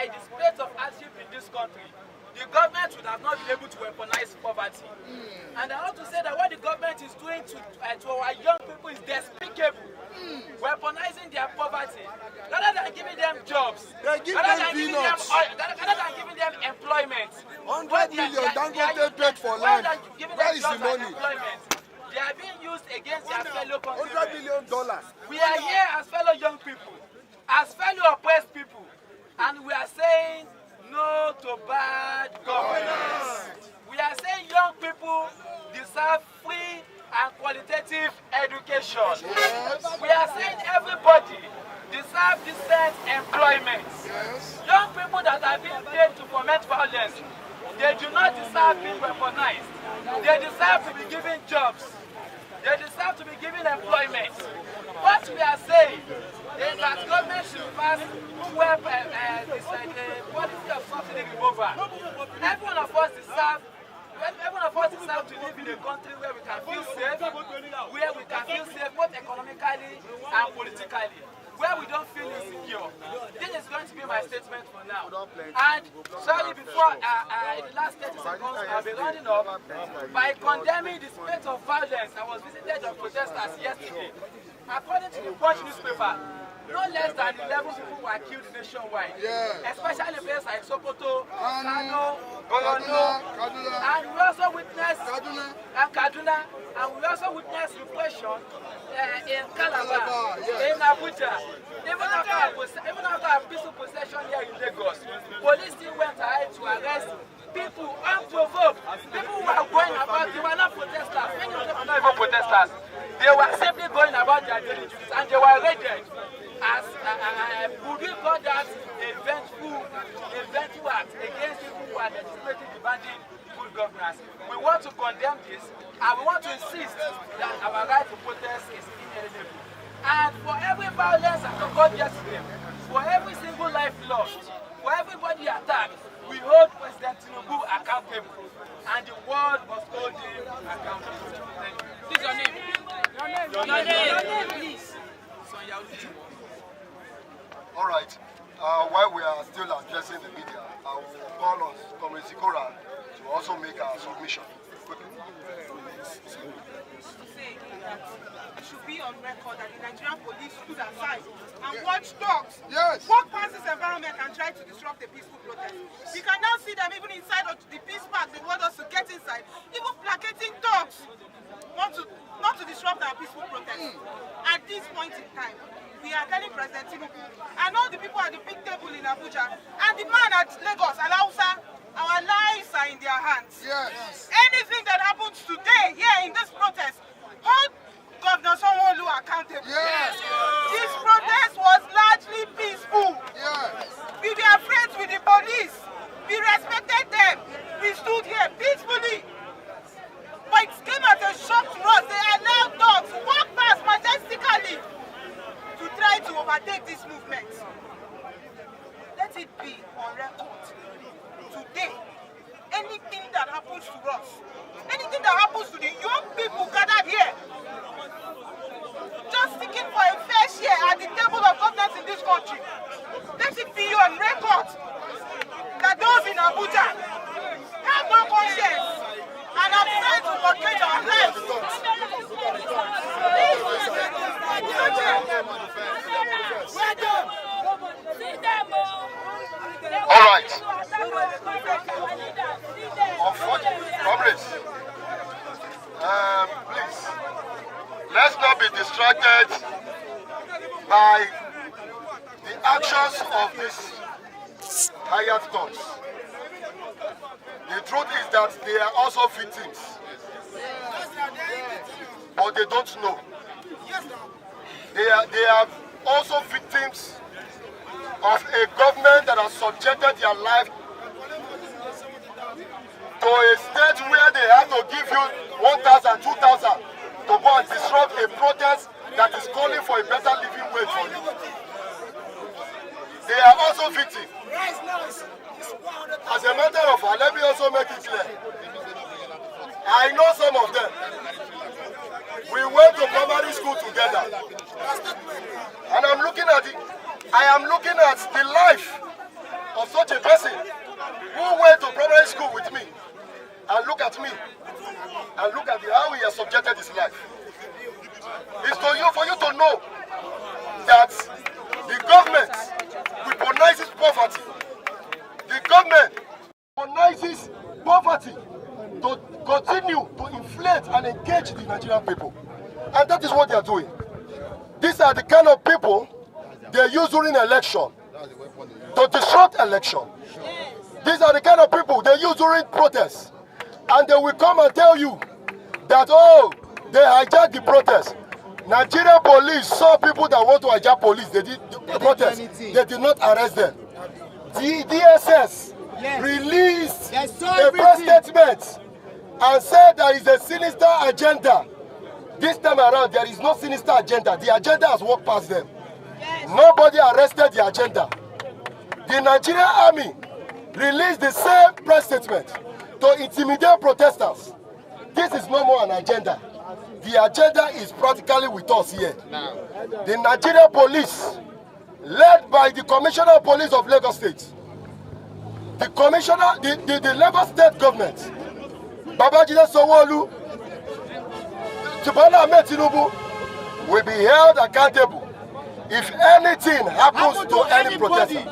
by the state of hardship in this country, the government would have not been able to weaponize poverty. And I want to say that what the government is doing to our young people is despicable. Weaponizing their poverty, rather than giving them jobs, rather than giving them employment. 100 million Dangote paid for land. Where is the money? They are being used against their fellow countrymen. $100 million. We are here as fellow young people, as fellow oppressed people, and we are saying no to bad governance. We are saying young people deserve free and qualitative education. Yes. We are saying everybody deserves decent employment. Yes. Young people that are being paid to foment violence, they do not deserve being weaponized. They deserve to be given jobs. They deserve to be given employment. What we are saying is that government should pass the policy of subsidy removal. Every one of us deserve to live in a country where we can feel safe, both economically and politically, where we don't feel insecure. This is going to be my statement for now. And sorry, before in the last 30 seconds, I'll be rounding up by condemning the spate of violence that was visited on protesters yesterday. According to the Punch newspaper, no less than 11 people were killed nationwide, especially in places like Sokoto, Kano, Gorono, and we also witnessed Kaduna, and we also witnessed repression in Calabar, in Abuja. Even after a peaceful possession here in Lagos, police still went ahead to arrest people unprovoked. People who were going about, they were not protesters. Many of them are not even protesters. They were simply going about their daily duties, and they were raided. As would we call that eventful act against people who are legitimately demanding good governance? We want to condemn this, and we want to insist that our right to protest is inalienable. And for every violence that occurred yesterday, for every single life lost, for everybody attacked, we hold President Tinubu accountable, and the world must hold him accountable. Thank you. This is your name. Your name, please. All right. While we are still addressing the media, I will call on Comrade Sikora to also make a submission. Quickly. To say that it should be on record that the Nigerian police stood aside and watched dogs walk past this environment and try to disrupt the peaceful protest. We can now see them even inside of the peace park. They want us to get inside, even placating dogs, not to disrupt our peaceful protest. At this point in time, we are telling President Tinubu and all the people at the big table in Abuja and the man at Lagos, Alausa, our lives are in their hands. Yes. Anything that happens today here in this protest, hold Governor Sanwo-Olu accountable. Yes. This protest was largely peaceful. Yes. We were friends with the police. We respected them. We stood here peacefully. But it came as a shock to us. They allowed dogs to walk past majestically to try to overtake this movement. Let it be on record. Today, anything that happens to us, anything that happens to the young people gathered here, just seeking for a fair share at the table of governance in this country, let it be on record that those in Abuja have no conscience and are trying to portray our lives. All right. Comrades, please, let's not be distracted by the actions of these hired thugs. The truth is that they are also victims, but they don't know. They are also victims of a government that has subjected their life to a stage where they have to give you 1,000, 2,000 to go and disrupt a protest that is calling for a better living wage for you. They are also victims. As a matter of fact, let me also make it clear. I know some of them. We went to primary school together. And I am looking at the life of such a person who went to primary school with me and look at me and look at how he has subjected his life. It's for you to know that the government weaponizes poverty. The government weaponizes poverty to continue to inflate and engage the Nigerian people. And that is what they are doing. These are the kind of people they use during election to disrupt election. These are the kind of people they use during protests. And they will come and tell you that, oh, they hijacked the protest. Nigerian police saw people that want to hijack police. They did the protest. They did not arrest them. The DSS released a press statement and said there is a sinister agenda. This time around, there is no sinister agenda. The agenda has walked past them. Nobody arrested the agenda. The Nigerian army released the same press statement to intimidate protesters. This is no more an agenda. The agenda is practically with us here. The Nigerian police, led by the Commissioner of Police of Lagos State, the Lagos State government, Babajide Sanwo-Olu, Bola Ahmed Tinubu, will be held accountable if anything happens to any protester.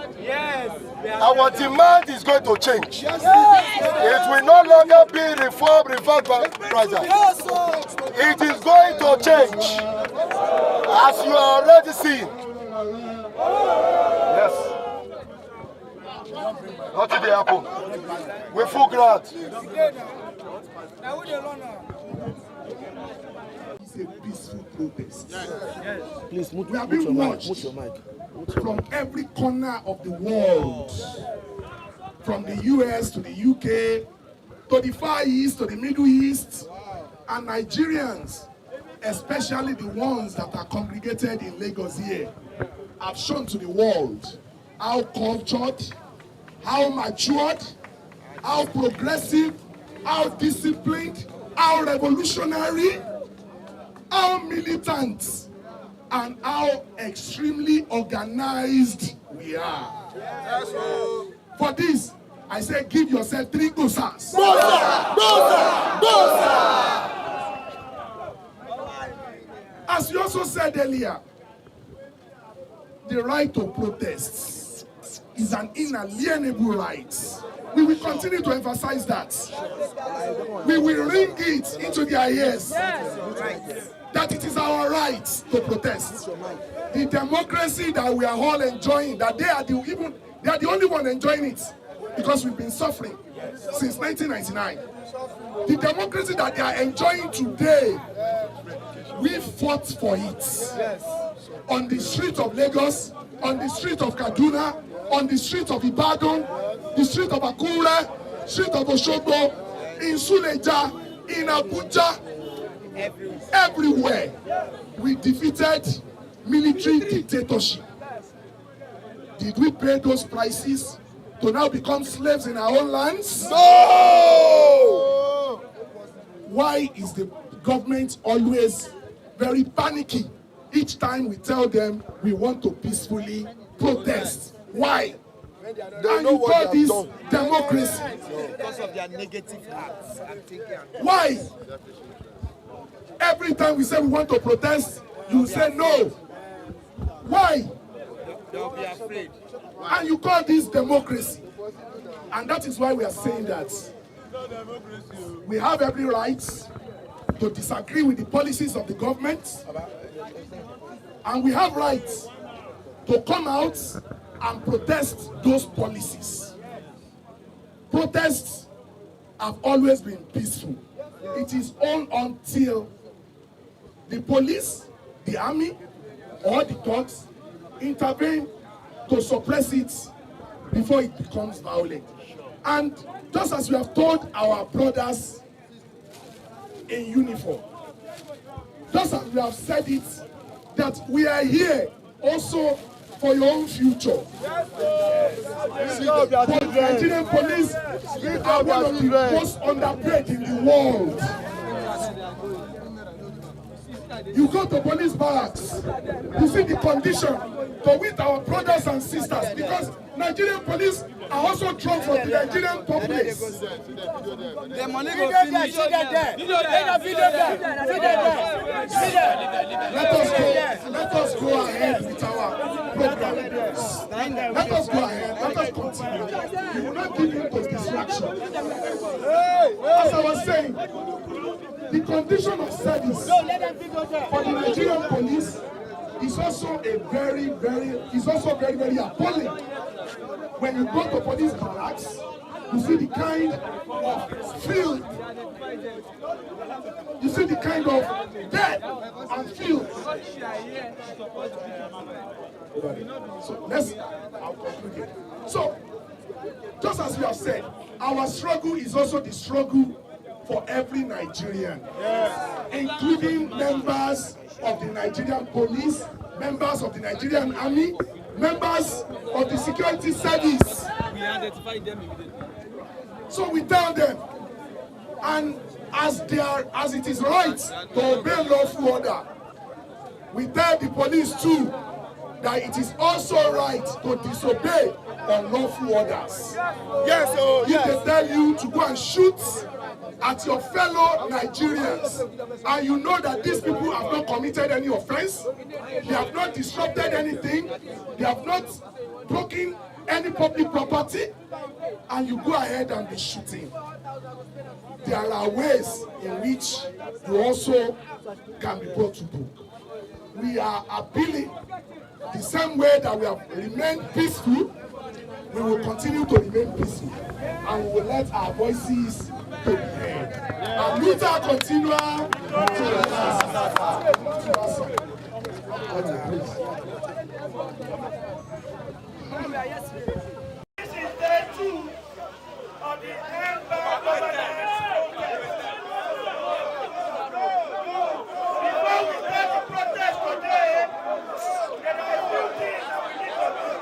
Our demand is going to change. It will no longer be reform, reverse, it is going to change, as you are already seeing. Yes. Nothing will happen. We full ground. It's a peaceful protest. Please, we have been watched from every corner of the world, from the US to the UK, to the Far East, to the Middle East, and Nigerians, especially the ones that are congregated in Lagos here, have shown to the world how cultured, how matured, how progressive, how disciplined, how revolutionary, how militant, and how extremely organized we are. For this, I say give yourself 3 gosas. As you also said earlier, the right to protest is an inalienable right. We will continue to emphasize that. We will ring it into their ears that it is our right to protest. The democracy that we are all enjoying, that they are the only one enjoying it, because we've been suffering since 1999. The democracy that they are enjoying today, we fought for it. On the street of Lagos, on the street of Kaduna, on the street of Ibadan, the street of Akure, street of Osogbo, in Suleja, in Abuja, everywhere. We defeated military dictatorship. Did we pay those prices to now become slaves in our own lands? No! Why is the government always very panicky each time we tell them we want to peacefully protest? Why? And you call this democracy? Because of their negative acts and thinking. Why? Every time we say we want to protest, you say no. Why? They'll be afraid. And you call this democracy. And that is why we are saying that we have every right to disagree with the policies of the government. And we have rights to come out and protest those policies. Protests have always been peaceful. It is all until the police, the army, or the courts intervene to suppress it before it becomes violent. And just as we have told our brothers in uniform, just as we have said it, that we are here also for your own future. The Nigerian police are one of the most underpaid in the world. You go to police barracks, you see the condition to with our brothers and sisters, because Nigerian police are also drawn from the Nigerian populace. The money go finish. Let us go ahead with our program. Let us go ahead. Let us continue. We will not give in to distraction. As I was saying, the condition of service for the Nigerian police is also very, very appalling. When you go to police barracks, you see the kind of filth, you see the kind of death and filth. So I'll conclude it. So, just as we have said, our struggle is also the struggle for every Nigerian, including members of the Nigerian police, members of the Nigerian army, members of the security service. We identify them immediately. So we tell them, and as it is right to obey lawful order, we tell the police too that it is also right to disobey unlawful orders. Yes, oh, if they tell you to go and shoot at your fellow Nigerians, and you know that these people have not committed any offense, they have not disrupted anything, they have not broken any public property, and you go ahead and be shooting, there are ways in which you also can be brought to book. We are appealing the same way that we have remained peaceful. We will continue to remain peaceful, and we will let our voices to be heard. And Luther continua to This is day 2 of the ENDBADGOVERNANCE protest. Before we start the protest today, there are a few things that we need to do.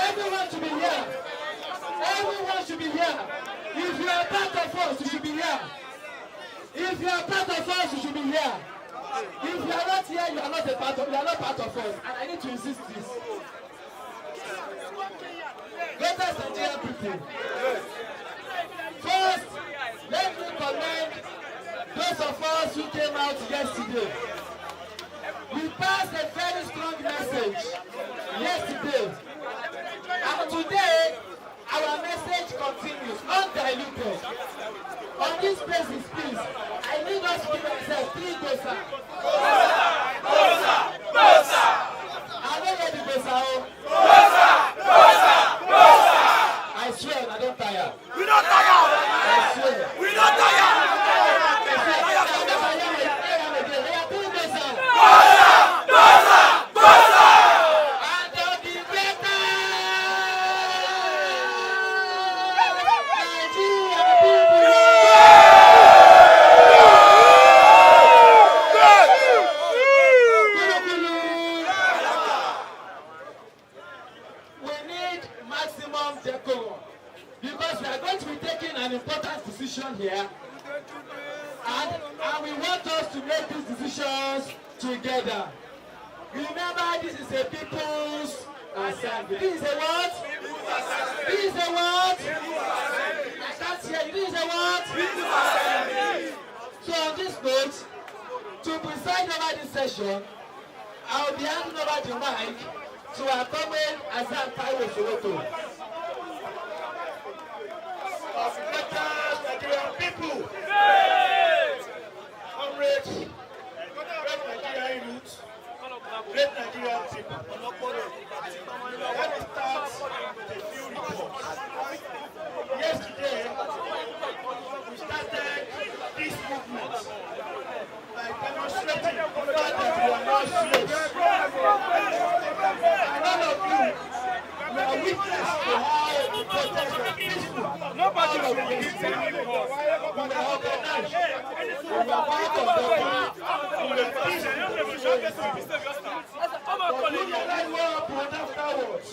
Everyone should be here. Everyone should be here. If you are part of us, you should be here. If you are part of us, you should here. If you are not here, you are not part of us. And I need to insist this. Greatest Nigerian people. First, let me commend those of us who came out yesterday. We passed a very strong message yesterday. And today, our message continues, undiluted. On this basis, please, I need us to give ourselves 3 gosa. Gosa! Gosa! I don't know the gosa. Gosa! I swear, I don't tire. We don't tire! I swear. We don't tire! Because we are going to be taking an important decision here, and we want us to make these decisions together. Remember, this is a people's assembly. This is a what? This is a what? I can't hear you. This is a what? So on this note, to preside over this session, I will be handing over the mic to our comrade Azan Taiwo Soweto. Of greatest Nigerian people. Comrades, great Nigerian youth, great Nigerian people. Let me start with a few reports. Yesterday, we started this movement by demonstrating the fact that we are not slaves. And all of you, we are witness to how the protest was peaceful. Nobody will be organized. We are part of the peaceful. But we realized what happened afterwards.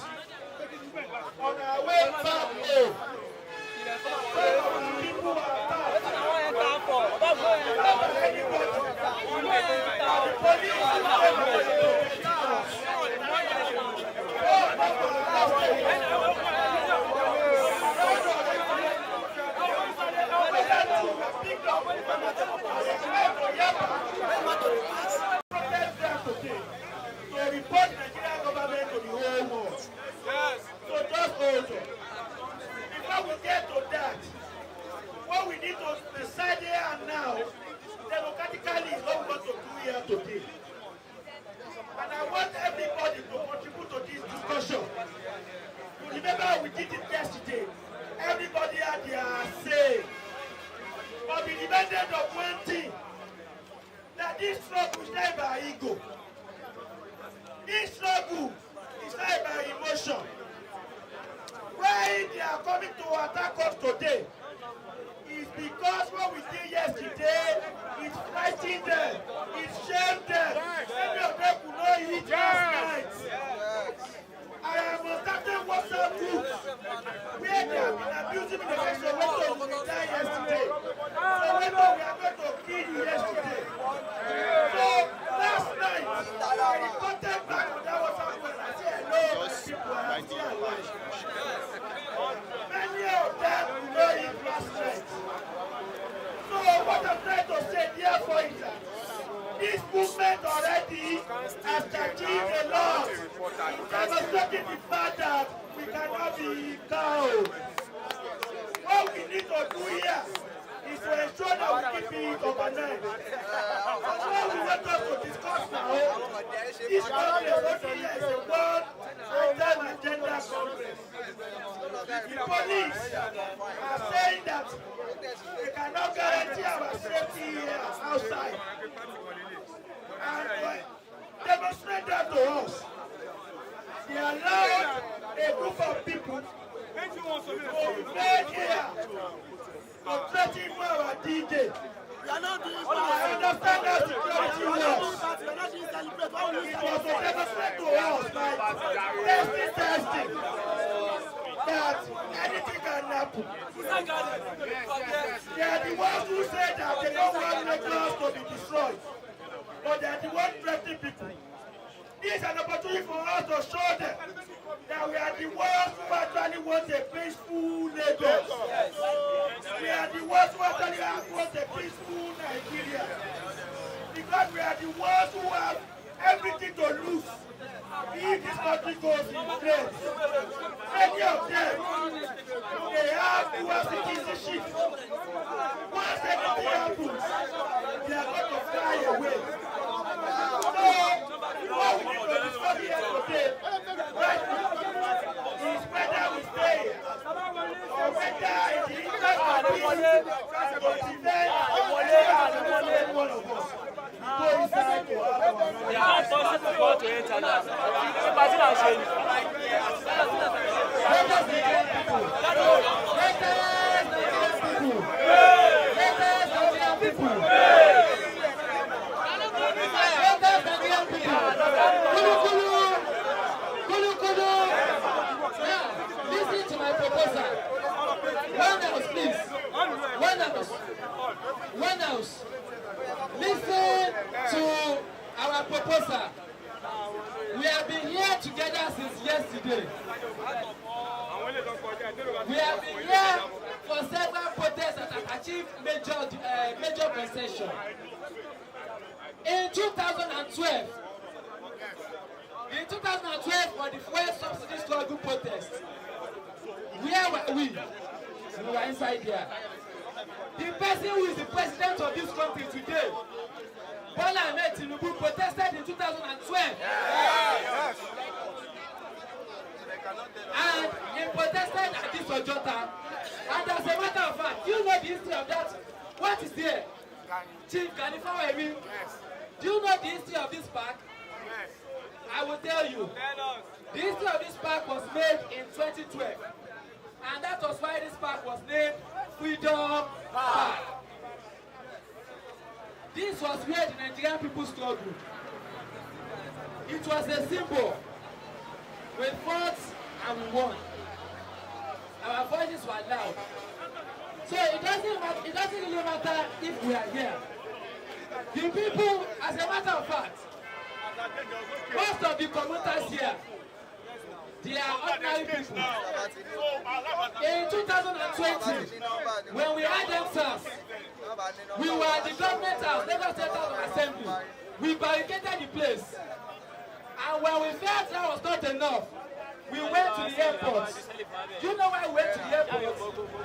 On our way back home, people were attacked. To report Nigerian government to the whole world. Yes. So just hold on. Before we get to that, what we need to decide here and now, democratically, is what we want to do here today. And I want everybody to contribute to this discussion. You remember we did it yesterday. Everybody had their say. But we demanded of one thing, that this struggle is not by ego. This struggle is not by emotion. Why they are coming to attack us today is because what we did yesterday is fighting them, it shamed them. Many of them could not eat last night. I am on certain WhatsApp groups where they have been abusing the person when we died yesterday. So when we are going to kill you yesterday. So last night, I reported back on that WhatsApp group and I said hello, people are still alive. Many of them could not eat last night. So what I'm trying to say therefore is that this movement already has achieved a lot. Demonstrating the fact that we cannot be cowed. What we need to do here is to ensure that we keep it organized. That's what we want us to discuss now. This conference here is a one-item agenda conference. The police are saying that they cannot guarantee our safety here outside. And demonstrate that to us. They allowed a group of people to invade here to threaten our DJ. I understand that security was. It was to demonstrate to us by testing that anything can happen. They are the ones who said that they don't want Lagos to be destroyed. the one threatening people. This is an opportunity for us to show them that we are the ones who actually want a peaceful Lagos. We are the ones who actually want a peaceful Nigeria. Because we are the ones who have everything to lose if this country goes in place. Many of them, they have dual citizenship. Once anything happens, they are going to fly away. So, what we need to discuss here today, right now, is whether we stay here or whether in the interest of peace, to prevent any one of us. Go inside to have listen to my proposal. One house, please. One house. Listen to our proposal. We have been here together since yesterday. We have been here for several protests that have achieved major concession. In 2012, for the fuel subsidy struggle protest, where were we? We were inside there. The person who is the president of this country today, Bola Ahmed Tinubu, protested in 2012. And he protested at this Ojota. And as a matter of fact, do you know the history of that? What is there? Chief Kanifawemi, do you know the history of this park? I will tell you. The history of this park was made in 2012. And that was why this park was named Freedom Park. This was where the Nigerian people struggled. It was a symbol. We fought and we won. Our voices were loud. So it doesn't really matter if we are here. The people, as a matter of fact, most of the commuters here, they are ordinary people. In 2020, when we had themselves, we were at the government house, Lagos State House of Assembly. We barricaded the place. And when we felt that was not enough, we went to the airport. Do you know why we went to the airport?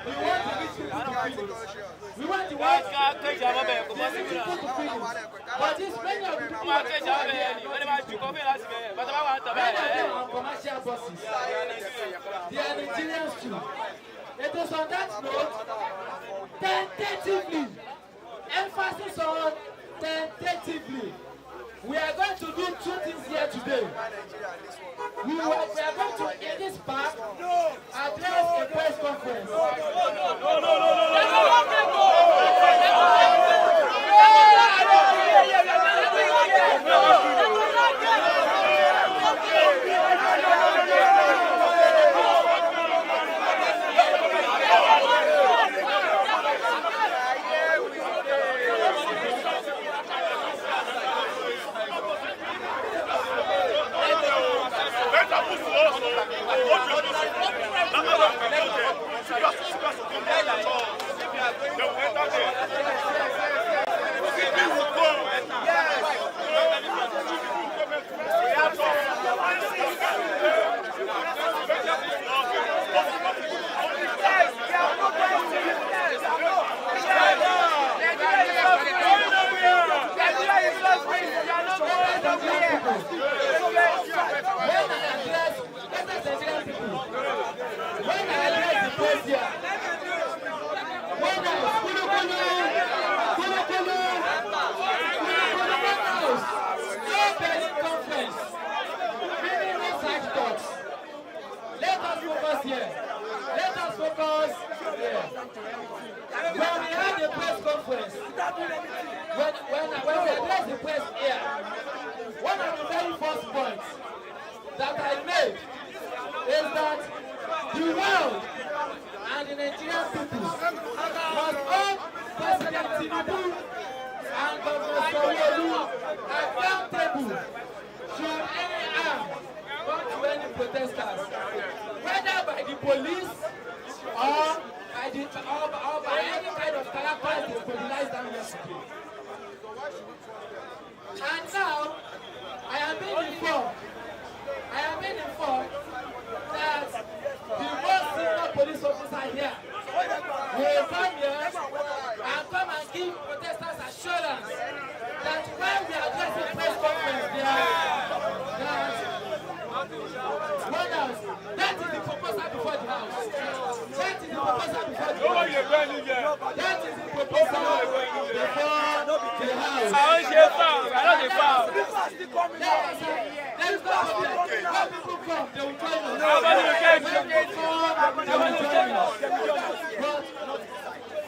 We want the rich people to feel it. We want the white people to feel it. But this many of the people are on commercial buses. They are Nigerians too. It is on that note, tentatively, emphasis on tentatively, we are going to do two things here today. We are going to, in this park, address a press conference. That I made is that the world and the Nigerian people must own President Tinubu and Governor Sanwo-Olu accountable should any harm come to any protesters, whether by the police or by any kind of character they stabilize them yesterday. And now, I am being informed that the most senior police officer here will come here and come and give protesters assurance that when we are addressing press conference there, that is the proposal before the house. That is the proposal before the house. That is the proposal before the house. I don't share foul. I don't share foul. Let's go. When people come, they will join us. Nobody will get When people come, they will join us. But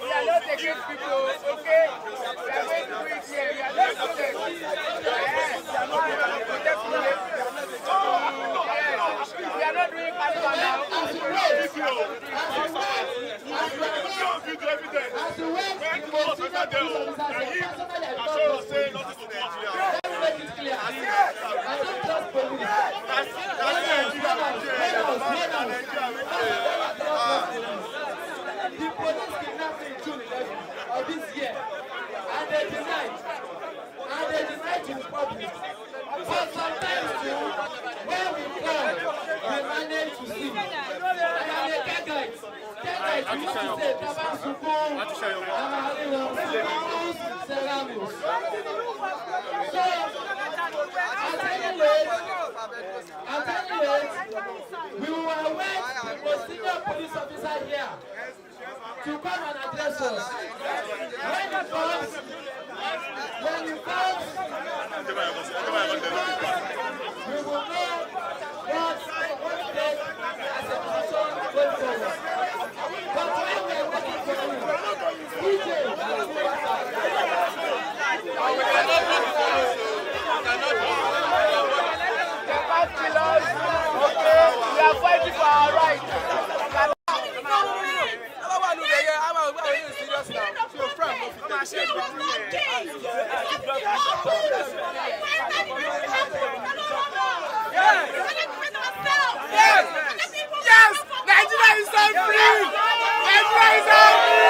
we are not against people, okay? We are going to do it here. We are not protest. Yes, we are not protest. We are not doing carnival now. The police kidnapped in June 11 of this year, and they denied to the public. But sometimes too, when we come, we manage to see. And the Kegites, we used to say, Taban Suku, Amarino, Seramus. So, I'm telling you, we will await the senior police officer here to come and address us. When he comes, we will know what take as a decision going forward. But when we are waiting for you, DJ, okay, we are fighting for our rights. Yes! Nigeria is so free! Nigeria is so free!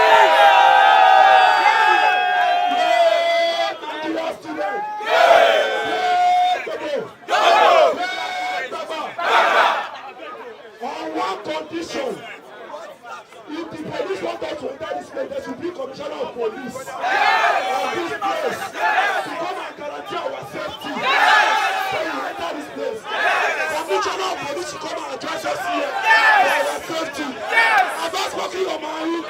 On one condition, if the police want us to enter this place, there should be commissioner of police of this place to come and guarantee our safety. So we enter this place. Commissioner of police to come and address us here for our safety. I'm not smoking your mind.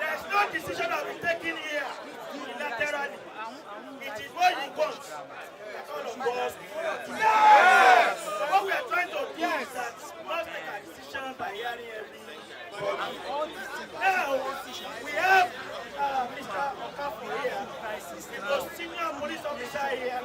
There's no decision that will be taken here unilaterally. It is what you want. All of us. Yes! So what we are trying to do is that we must take a decision by hearing everybody. Now, we have Mr. Okafor here, the most senior police officer here.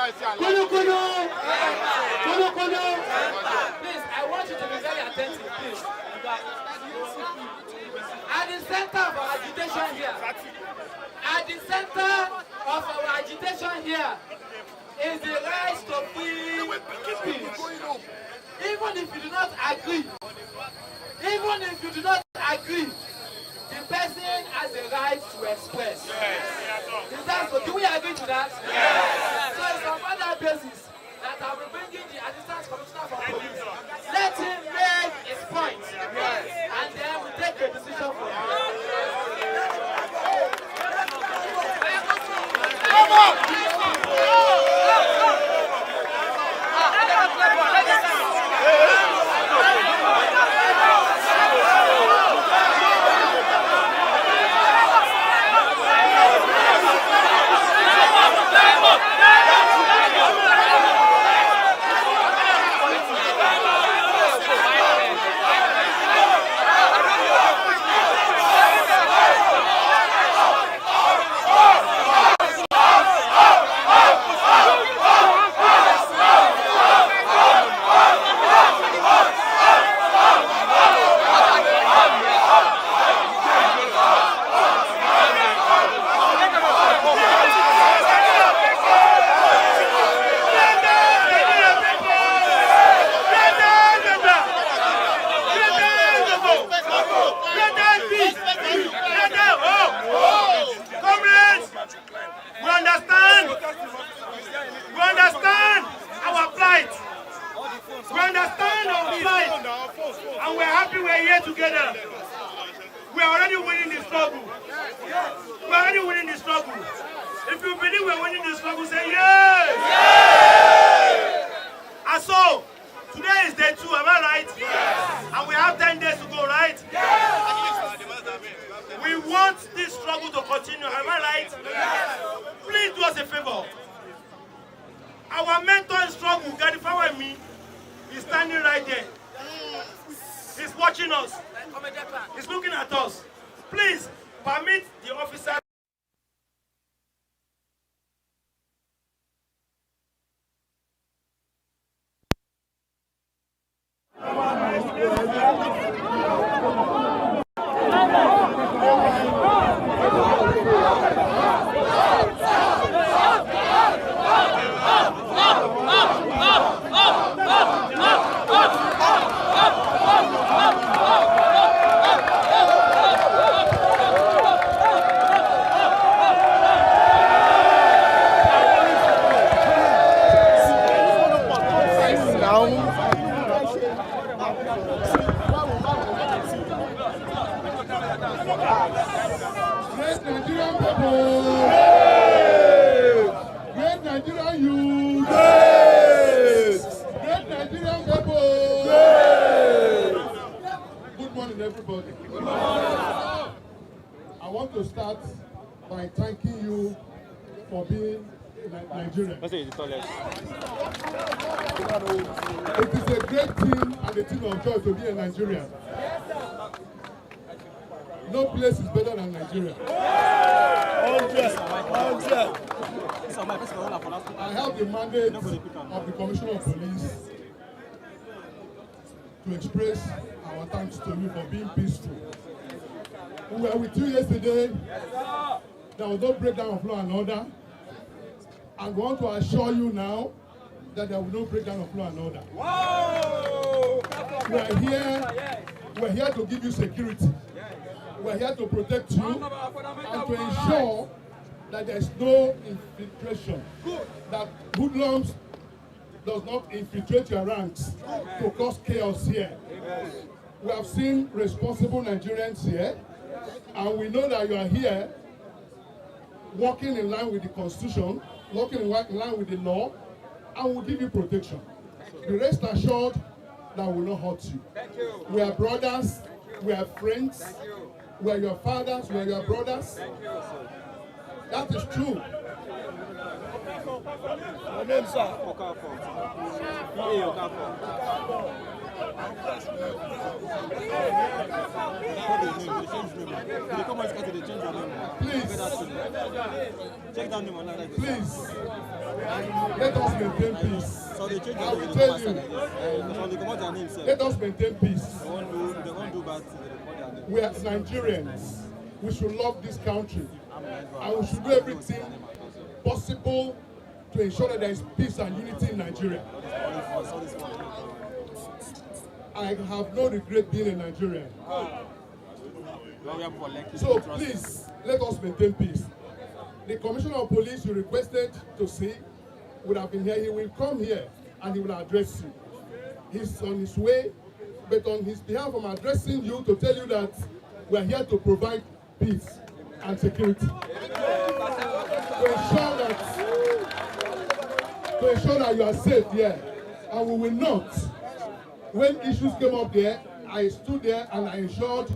Kulu kulu. Kulu kulu. Please, I want you to be very attentive, please. At the center of our agitation here, at the center of our agitation here is the right to free speech. Even if you do not agree, the person has the right to express. Is that so? Do we agree to that? Yes. So it's on other basis that I will bring in the Assistant Commissioner for Police. Let him make his point, and then we take a decision from him. And we're happy we're here together. We're already winning the struggle. We're already winning the struggle. If you believe we're winning the struggle, say yes! Yes! And so, today is day 2, am I right? Yes! And we have 10 days to go, right? Yes! We want this struggle to continue, am I right? Yes! Please do us a favor. Our mentor in struggle, Gadifa and me, is standing right there. He's watching us. He's looking at us. Please permit the officer. Great Nigerian people! Great Nigerian youth! Great Nigerian people! Good morning, everybody. Good morning. I want to start by thanking you for being Nigerian. It is a great thing and a thing of joy to be a Nigerian. No place is better than Nigeria. I have the mandate of the Commissioner of Police to express our thanks to you for being peaceful. We were with you yesterday. There was no breakdown of law and order. And we want to assure you now that there will be no breakdown of law and order. We're here to give you security. We're here to protect you and to ensure that there is no infiltration, that hoodlums does not infiltrate your ranks to cause chaos here. We have seen responsible Nigerians here, and we know that you are here working in line with the Constitution, working in line with the law, and will give you protection. Be rest assured that we will not hurt you. We are brothers, we are friends, we are your fathers, we are your brothers. That is true. Please, let us maintain peace. I will tell you, let us maintain peace. We are Nigerians. We should love this country. And we should do everything possible to ensure that there is peace and unity in Nigeria. I have no regret being a Nigerian. So please, let us maintain peace. The Commissioner of Police you requested to see would have been here. He will come here and he will address you. He's on his way, but on his behalf, I'm addressing you to tell you that we are here to provide peace and security. To ensure that you are safe here. And we will not. When issues came up there, I stood there and I ensured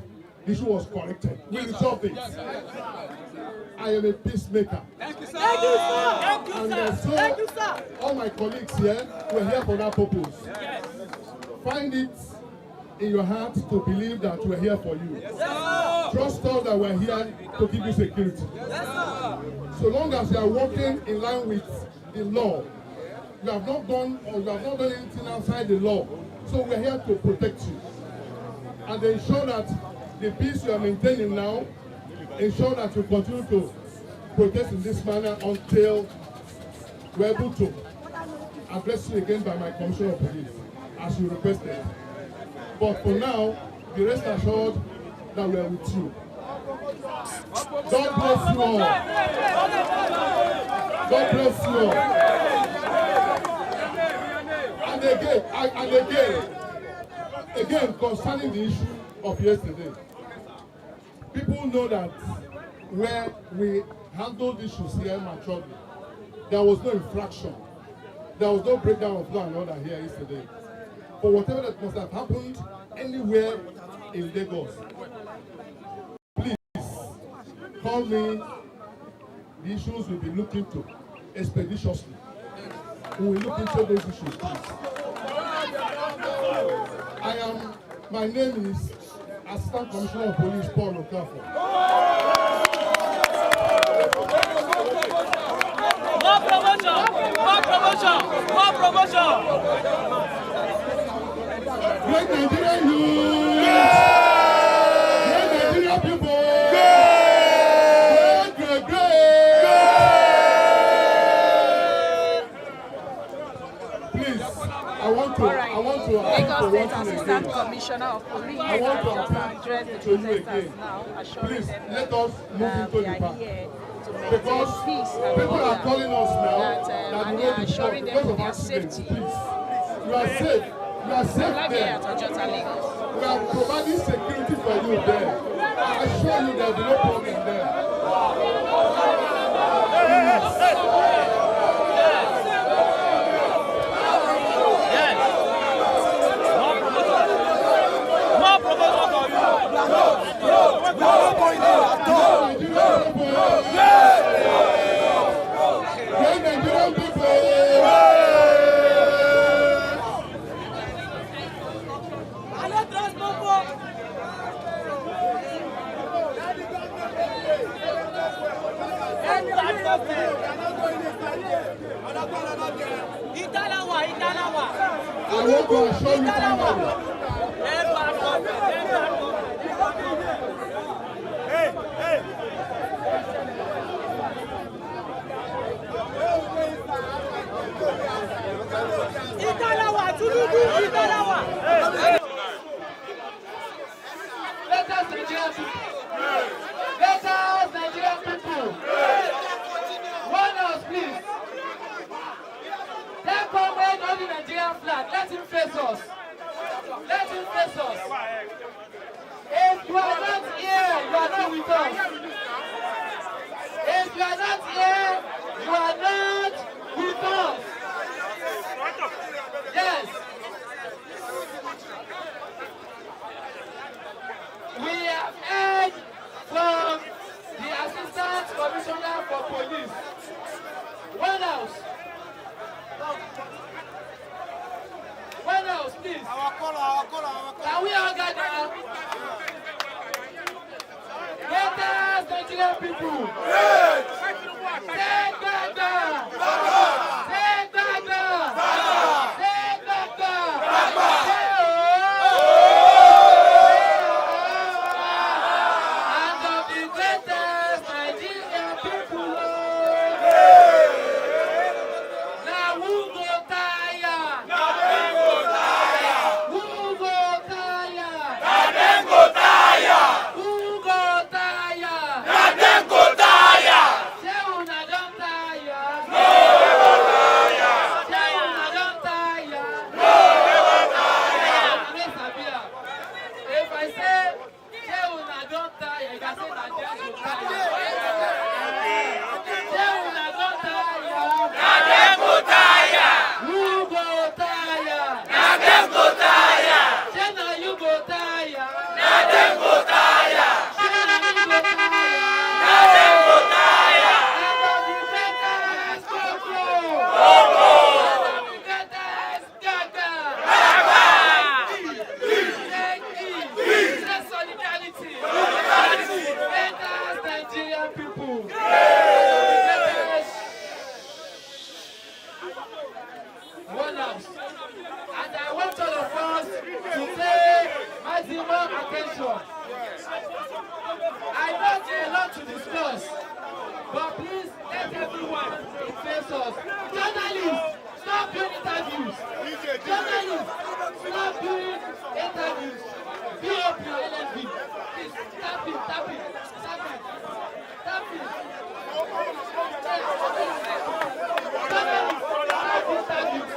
the issue was corrected. We resolved it. I am a peacemaker. Thank you, sir. Thank you, sir. Thank you, sir. All my colleagues here were here for that purpose. Yes. Find it in your heart to believe that we're here for you. Yes, sir. Trust us that we're here to give you security. Yes, sir. So long as you are working in line with the law, you have not done or you have not done anything outside the law. So we're here to protect you and ensure that the peace you are maintaining now, ensure that you continue to protest in this manner until we're able to address you again by my Commissioner of Police, as you requested. But for now, be rest assured that we are with you. God bless you all. God bless you all. And again, concerning the issue of yesterday, people know that where we handled issues here maturely, there was no infraction, there was no breakdown of law and order here yesterday. For whatever that must have happened anywhere in Lagos, please call me. The issues will be looked into expeditiously. We will look into those issues, please. My name is Assistant Commissioner of Police Paul Okafor. More promotion! More promotion! More promotion! Great Nigerian youth! Great Nigerian people! Please, I want to Lagos State Assistant Commissioner of Police has just addressed the protesters now, assuring them let us move into the they are park. here to maintain Because peace people are calling us now and they are assuring them of their safety. Please, you are safe. You are safe Live there. here at Ojota, Lagos. We are providing security for you there. I assure you there will be no problem there. I want to assure you finally. Let us Nigerian people. One us, please. That comrade on the Nigerian flag, let him face us. Let him face us. If you are not here, you are not with us. If you are not here, you are not with us. Yes. We have heard from the Assistant Commissioner for Police. One house. please. Can we all gather? Greatest Nigerian people. Say Gaga. Say Gaga. Say Gaga. And of the greatest Nigerian people. Now who go tire? Who go tire? Who go tire? Say una don tire. Say una don tire. If I say una don tire, you can say na dem go tire. Say una don tire. Who go tire? Say na you go tire. Say na you go tire. And of the greatest Koko. And of the greatest Gaga. Say solidarity. Greatest Nigerian people. Greatest one-ups. And I want all of us to pay maximum attention. I know there a lot to discuss, but please let everyone face us. Journalists, stop doing interviews. Journalists, stop doing interviews. BOP or LNB. Please, tap it, tap it, tap it, tap it. Journalists, stop interviews.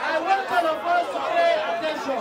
I want all of us to pay attention.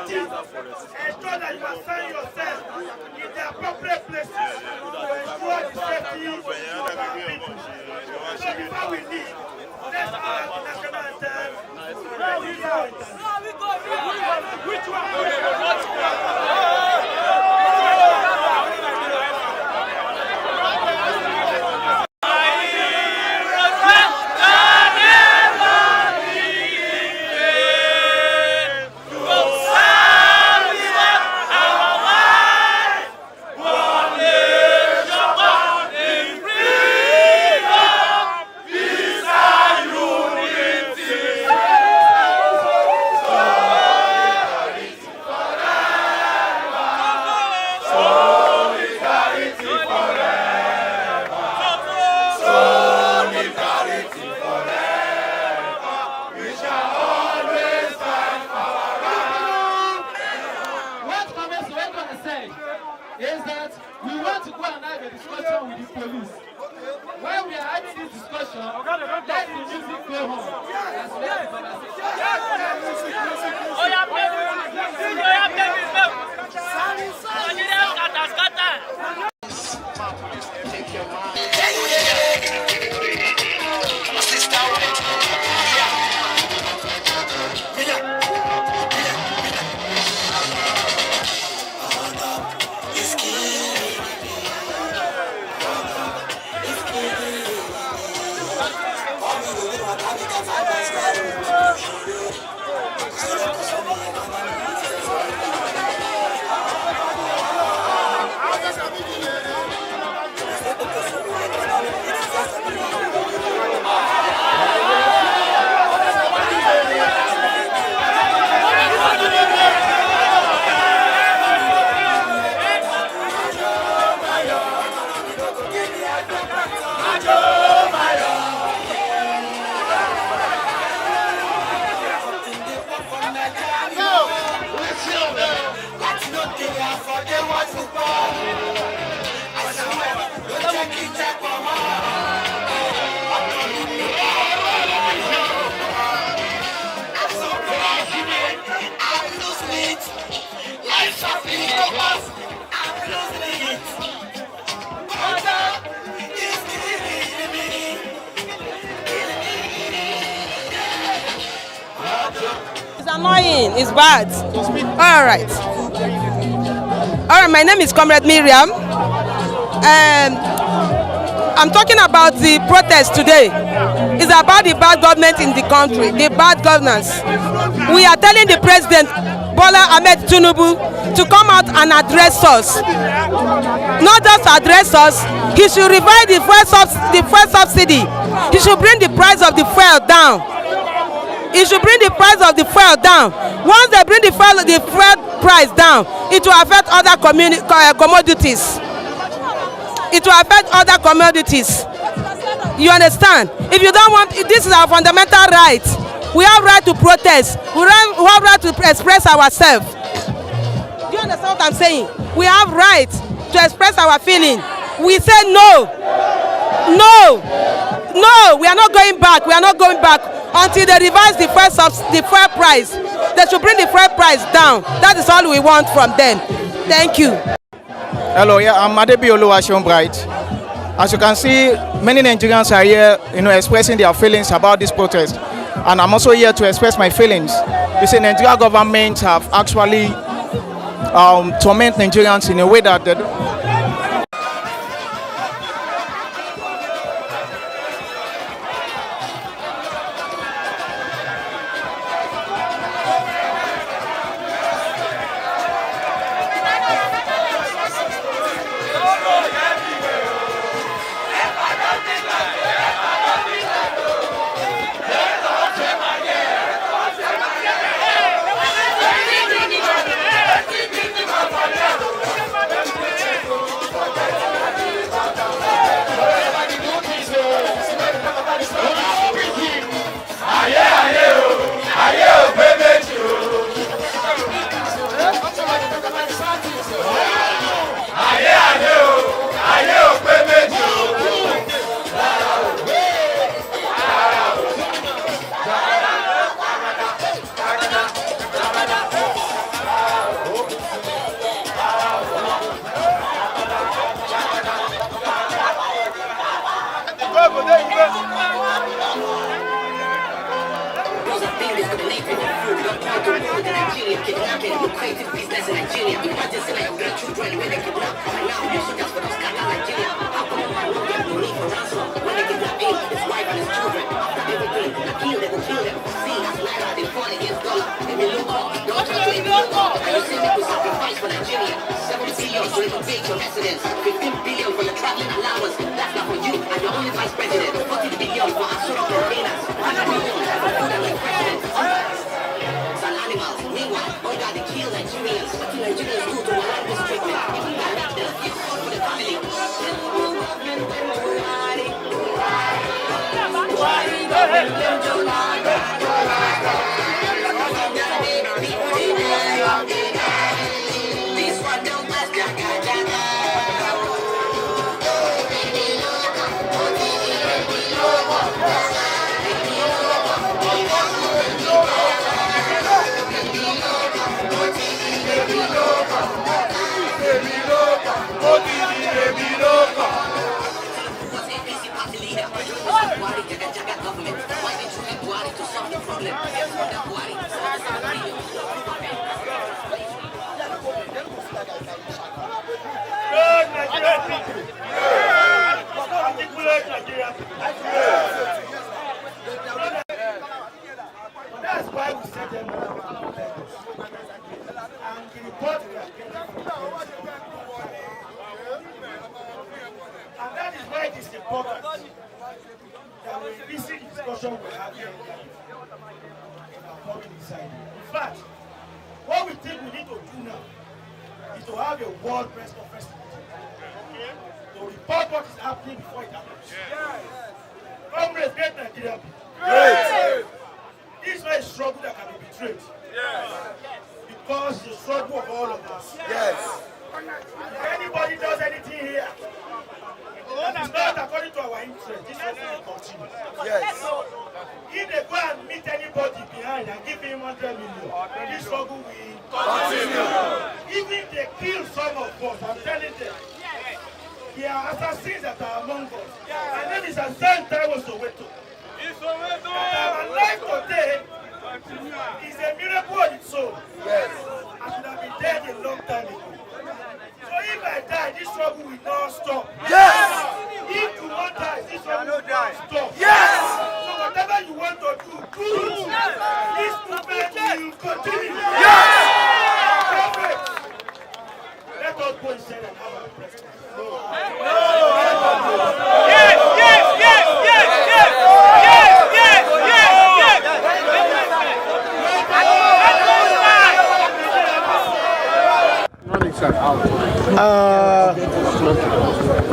Ensure that you assign yourself in the appropriate places to ensure the safety of our people. So before we leave, let's have the national anthem. Which one? It's annoying. It's bad. All right. All right. My name is Comrade Miriam. I'm talking about the protest today. It's about the bad government in the country, the bad governance. We are telling the president, Bola Ahmed Tinubu, to come out and address us. Not just address us, he should revive the fuel subsidy. He should bring the price of the fuel down. He should bring the price of the fuel down. Once they bring the fuel price down, it will affect other commodities. It will affect other commodities. You understand? If you don't want, this is our fundamental right. We have right to protest. We have right to express ourselves. Do you understand what I'm saying? We have right to express our feeling. We say no. No. No, we are not going back. We are not going back until they revise the fuel price. They should bring the fuel price down. That is all we want from them. Thank you. Hello, yeah, I'm Adebi Oluwaseun-Bright. As you can see, many Nigerians are here, expressing their feelings about this protest, and I'm also here to express my feelings. You see, Nigerian government have actually torment Nigerians in a way that they don't. That's why we set them up and the report we are getting from the and that is why it is important that we listen to the discussion we have here in our public inside. In fact, what we think we need to do now is to have a world press conference to report what is happening before it happens. Comrades, great Nigeria. This is not a struggle that can be betrayed. Because it's the struggle of all of us. If anybody does anything here, it's not according to our interest. This struggle will continue. If they go and meet anybody behind and give him 100 million, this struggle will continue. Even if they kill some of us, I'm telling them, there are assassins that are among us. My name is Azan Taiwo Soweto. That I'm alive today is a miracle on its own. I should have been dead a long time ago. So if I die, this struggle will not stop. If you want die, this struggle will not stop. So whatever you want to do, do it. This movement will continue. Perfect. Let us go inside and have our president.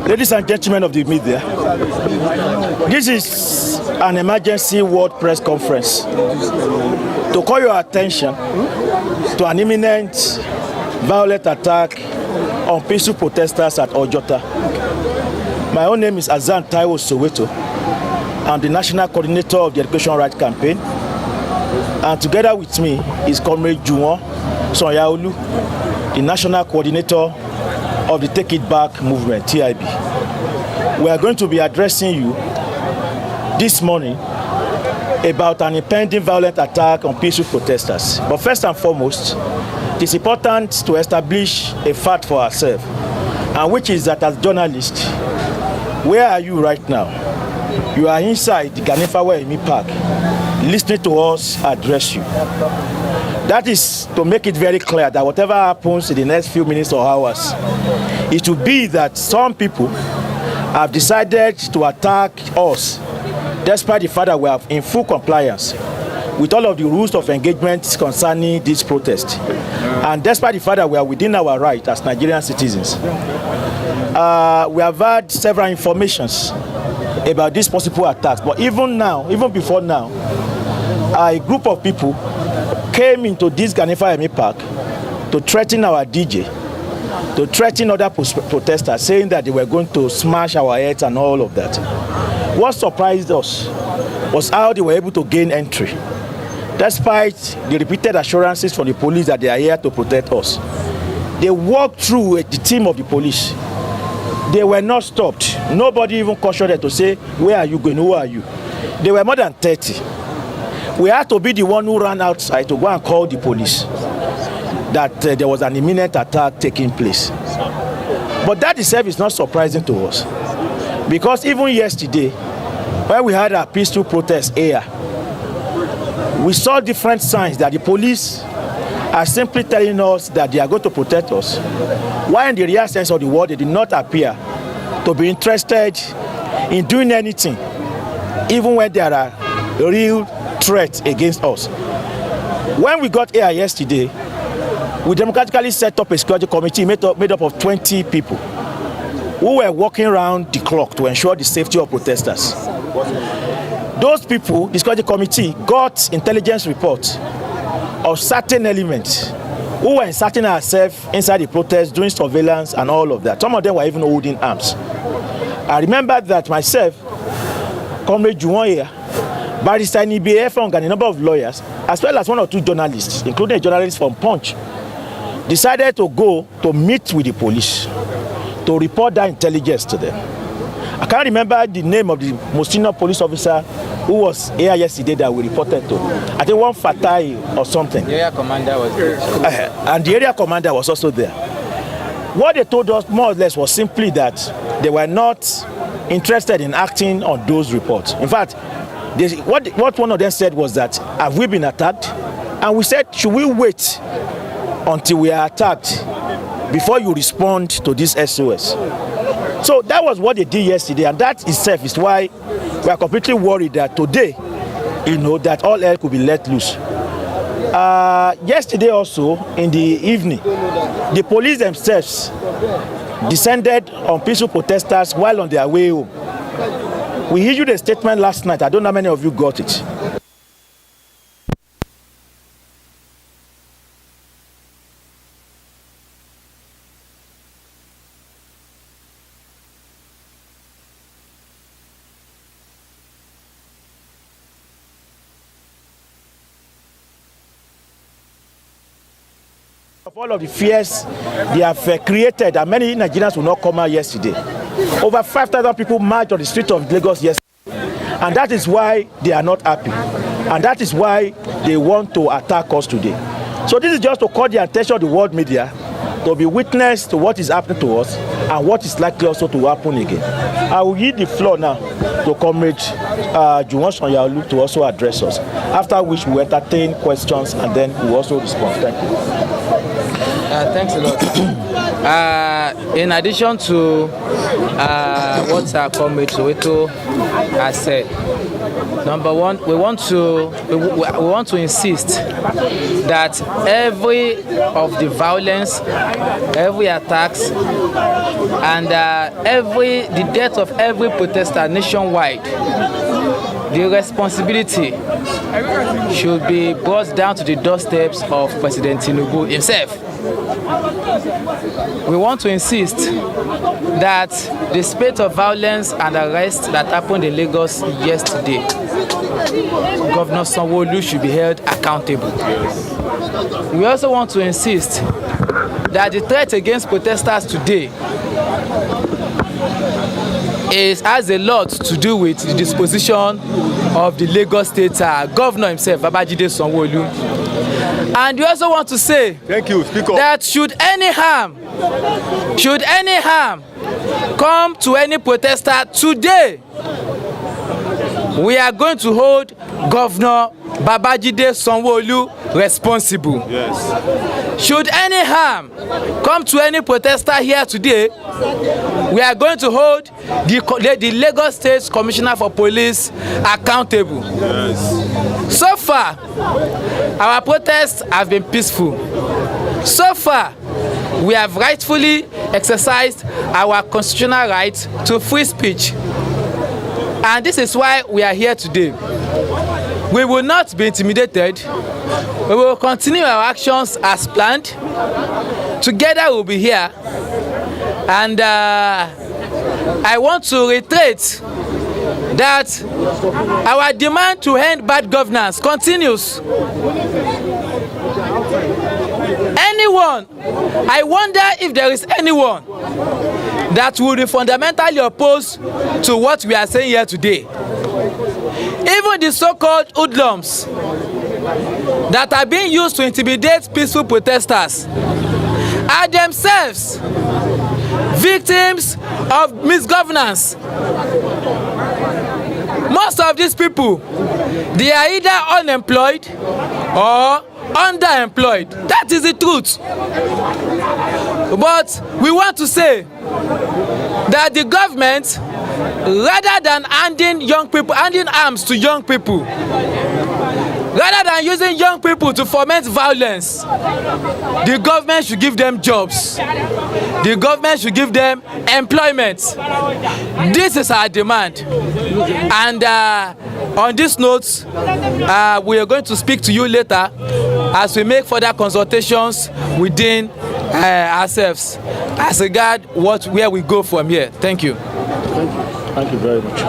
Ladies and gentlemen of the media, this is an emergency world press conference to call your attention to an imminent violent attack on peaceful protesters at Ojota. My own name is Azan Taiwo Soweto. I'm the National Coordinator of the Education Rights Campaign, and together with me is Comrade Jumat Sonyaolu, the National Coordinator of the Take It Back movement, TIB. We are going to be addressing you this morning about an impending violent attack on peaceful protesters. But first and foremost, it is important to establish a fact for ourselves, and which is that as journalists, where are you right now? You are inside the Ganifawa Park, listening to us address you. That is to make it very clear that whatever happens in the next few minutes or hours, it will be that some people have decided to attack us, despite the fact that we are in full compliance with all of the rules of engagement concerning this protest, and despite the fact that we are within our right as Nigerian citizens. We have had several informations about these possible attacks, but even before now, a group of people came into this Ganifa Park to threaten our DJ, to threaten other protesters, saying that they were going to smash our heads and all of that. What surprised us was how they were able to gain entry, despite the repeated assurances from the police that they are here to protect us. They walked through the team of the police. They were not stopped. Nobody even cautioned them to say, where are you going? Who are you? They were more than 30. We had to be the one who ran outside to go and call the police that there was an imminent attack taking place. But that itself is not surprising to us, because even yesterday, when we had a peaceful protest here, we saw different signs that the police are simply telling us that they are going to protect us, while in the real sense of the word, they did not appear to be interested in doing anything, even when there are real threats against us. When we got here yesterday, we democratically set up a security committee made up of 20 people who were working around the clock to ensure the safety of protesters. Those people, the security committee, got intelligence reports of certain elements who were inserting ourselves inside the protest, doing surveillance and all of that. Some of them were even holding arms. I remember that myself, Comrade Jumat here, Barrister ENDBAGOVERNANCE, and a number of lawyers, as well as one or two journalists, including a journalist from Punch, decided to go to meet with the police to report that intelligence to them. I can't remember the name of the most senior police officer who was here yesterday that we reported to. I think one Fatai or something. The area commander was there. And the area commander was also there. What they told us more or less was simply that they were not interested in acting on those reports. In fact, what one of them said was that, have we been attacked? And we said, should we wait until we are attacked before you respond to this SOS? So that was what they did yesterday, and that itself is why we are completely worried that today, that all hell could be let loose. Yesterday also, in the evening, the police themselves descended on peaceful protesters while on their way home. We issued a statement last night. I don't know how many of you got it. Of all of the fears they have created, and many Nigerians will not come out yesterday. Over 5,000 people marched on the street of Lagos yesterday, and that is why they are not happy, and that is why they want to attack us today. So this is just to call the attention of the world media to be witness to what is happening to us and what is likely also to happen again. I will yield the floor now to Comrade Jumat to also address us, after which we will entertain questions and then we will also respond. Thank you. Thanks a lot. In addition to what our Comrade Soweto has said, number one, we want to insist that every of the violence, every attacks, and the death of every protester nationwide, the responsibility should be brought down to the doorsteps of President Tinubu himself. We want to insist that the spate of violence and arrest that happened in Lagos yesterday, Governor Sanwo-Olu should be held accountable. We also want to insist that the threat against protesters today has a lot to do with the disposition of the Lagos State Governor himself, Babajide Sanwo-Olu. And we also want to say that should any harm come to any protester today, we are going to hold Governor Babajide Sanwo-Olu responsible. Yes. Should any harm come to any protester here today, we are going to hold the Lagos State Commissioner for Police accountable. Yes. So far, our protests have been peaceful. So far, we have rightfully exercised our constitutional right to free speech. And this is why we are here today. We will not be intimidated. We will continue our actions as planned. Together we'll be here. And I want to reiterate that our demand to end bad governance continues. Anyone, I wonder if there is anyone that will be fundamentally opposed to what we are saying here today. Even the so-called hoodlums that are being used to intimidate peaceful protesters are themselves victims of misgovernance. Most of these people, they are either unemployed or underemployed. That is the truth. But we want to say that the government, rather than handing arms to young people, rather than using young people to foment violence, the government should give them jobs. The government should give them employment. This is our demand. And on this note, we are going to speak to you later as we make further consultations within ourselves as regard where we go from here. Thank you. Thank you very much.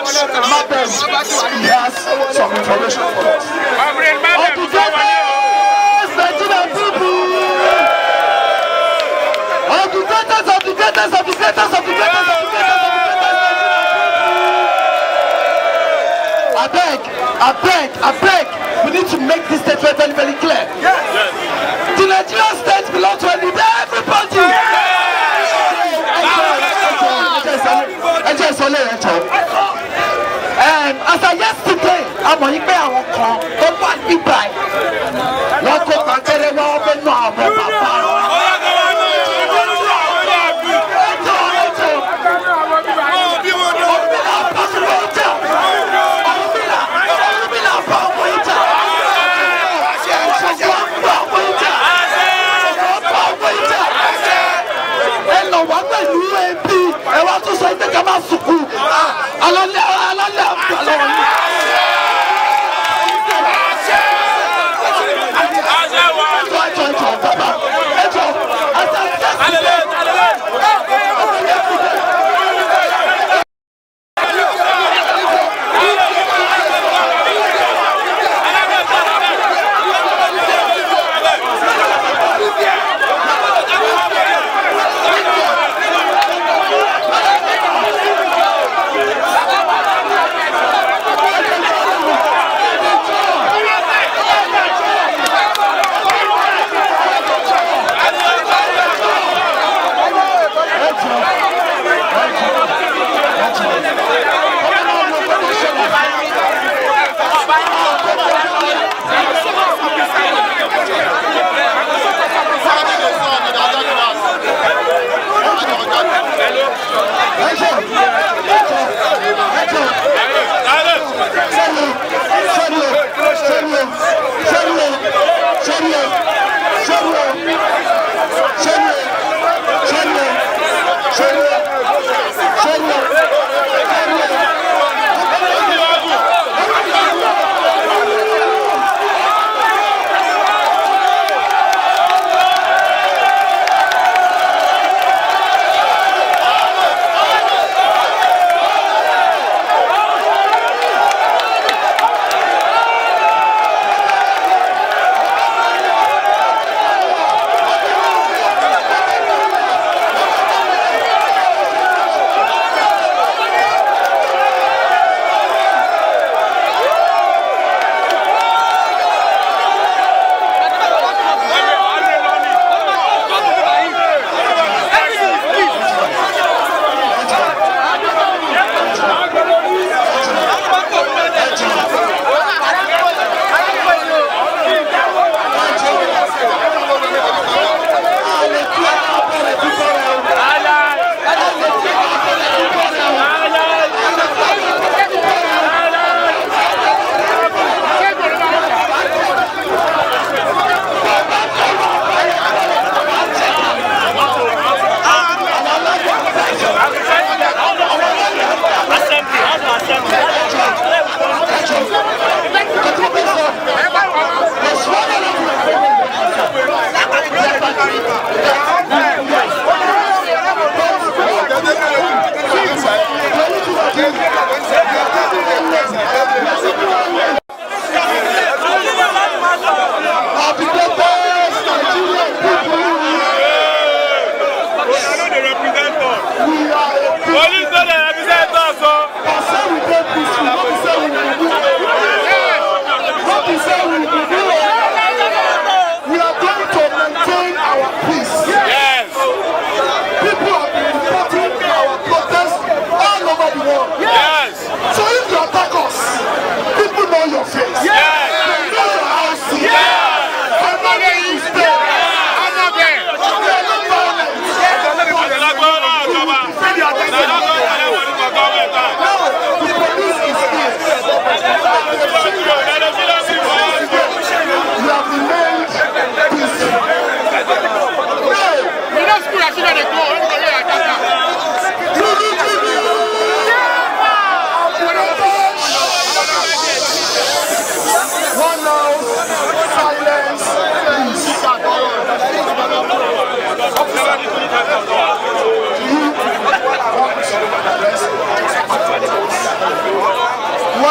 matters, he has some information for us. Nigerian people! I beg, we need to make this statement very, very clear. Yes. The Nigerian state belongs to everybody. As of yesterday, I'm on eBay. I won't come. Don't want me by. Wọ́n kó pàǹkẹ́rẹ́ wọ́n fẹ́ nù àwọn bàbá. Ẹ wá tún sọ ìgbẹ́ka máa sùkú. Alálẹ́ bàbá.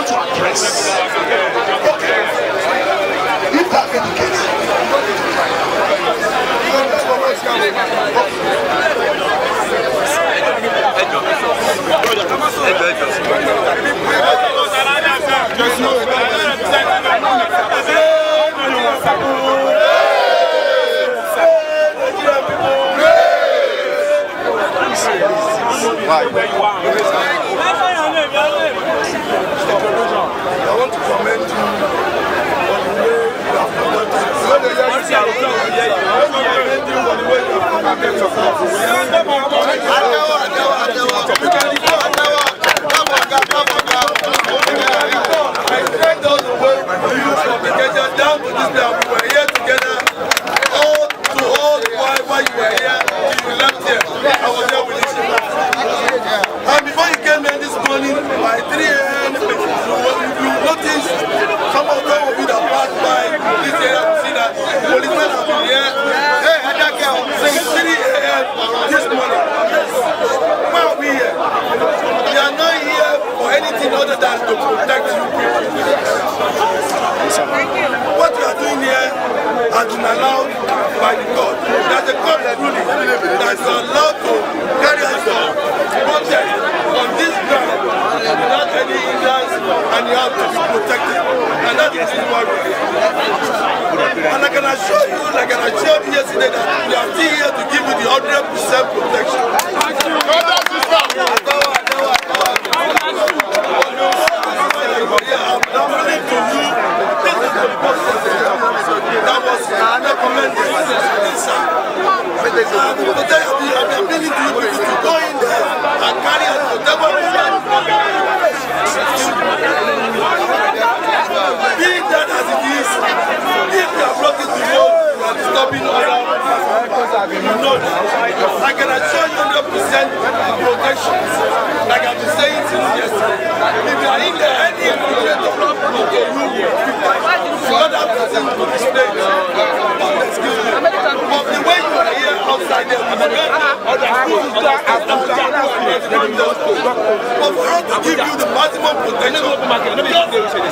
want to address. Okay. If that be the case, I want to commend you on the way you have conducted down to this day. We were here together all while you were here till you left here. I was there with you. And before you came here this morning by 3 a.m. you noticed some of you that passed by this area to see that policemen have been here. Hey, since 3 a.m. this morning. Why are we here? We are not here for anything other than to protect you. What you are doing here has been allowed by the court. There's a court ruling that is allowed to carry out your protest on this ground without any hindrance, and you have to be protected. And that is why we are here. And I can assure you, like I assured you yesterday, that we are still here to give you the 100% protection. I'm willing to you. This is the process that was recommended. To tell you the ability to go in there and carry out whatever be that as it is, if you are blocking the road, you are disturbing other you know that. I can assure you 100% protection. Like I've been saying since yesterday. If you are in there, any infiltrator okay, you not have to display excuse me. But the way you are here outside there, but for us to give you the maximum protection,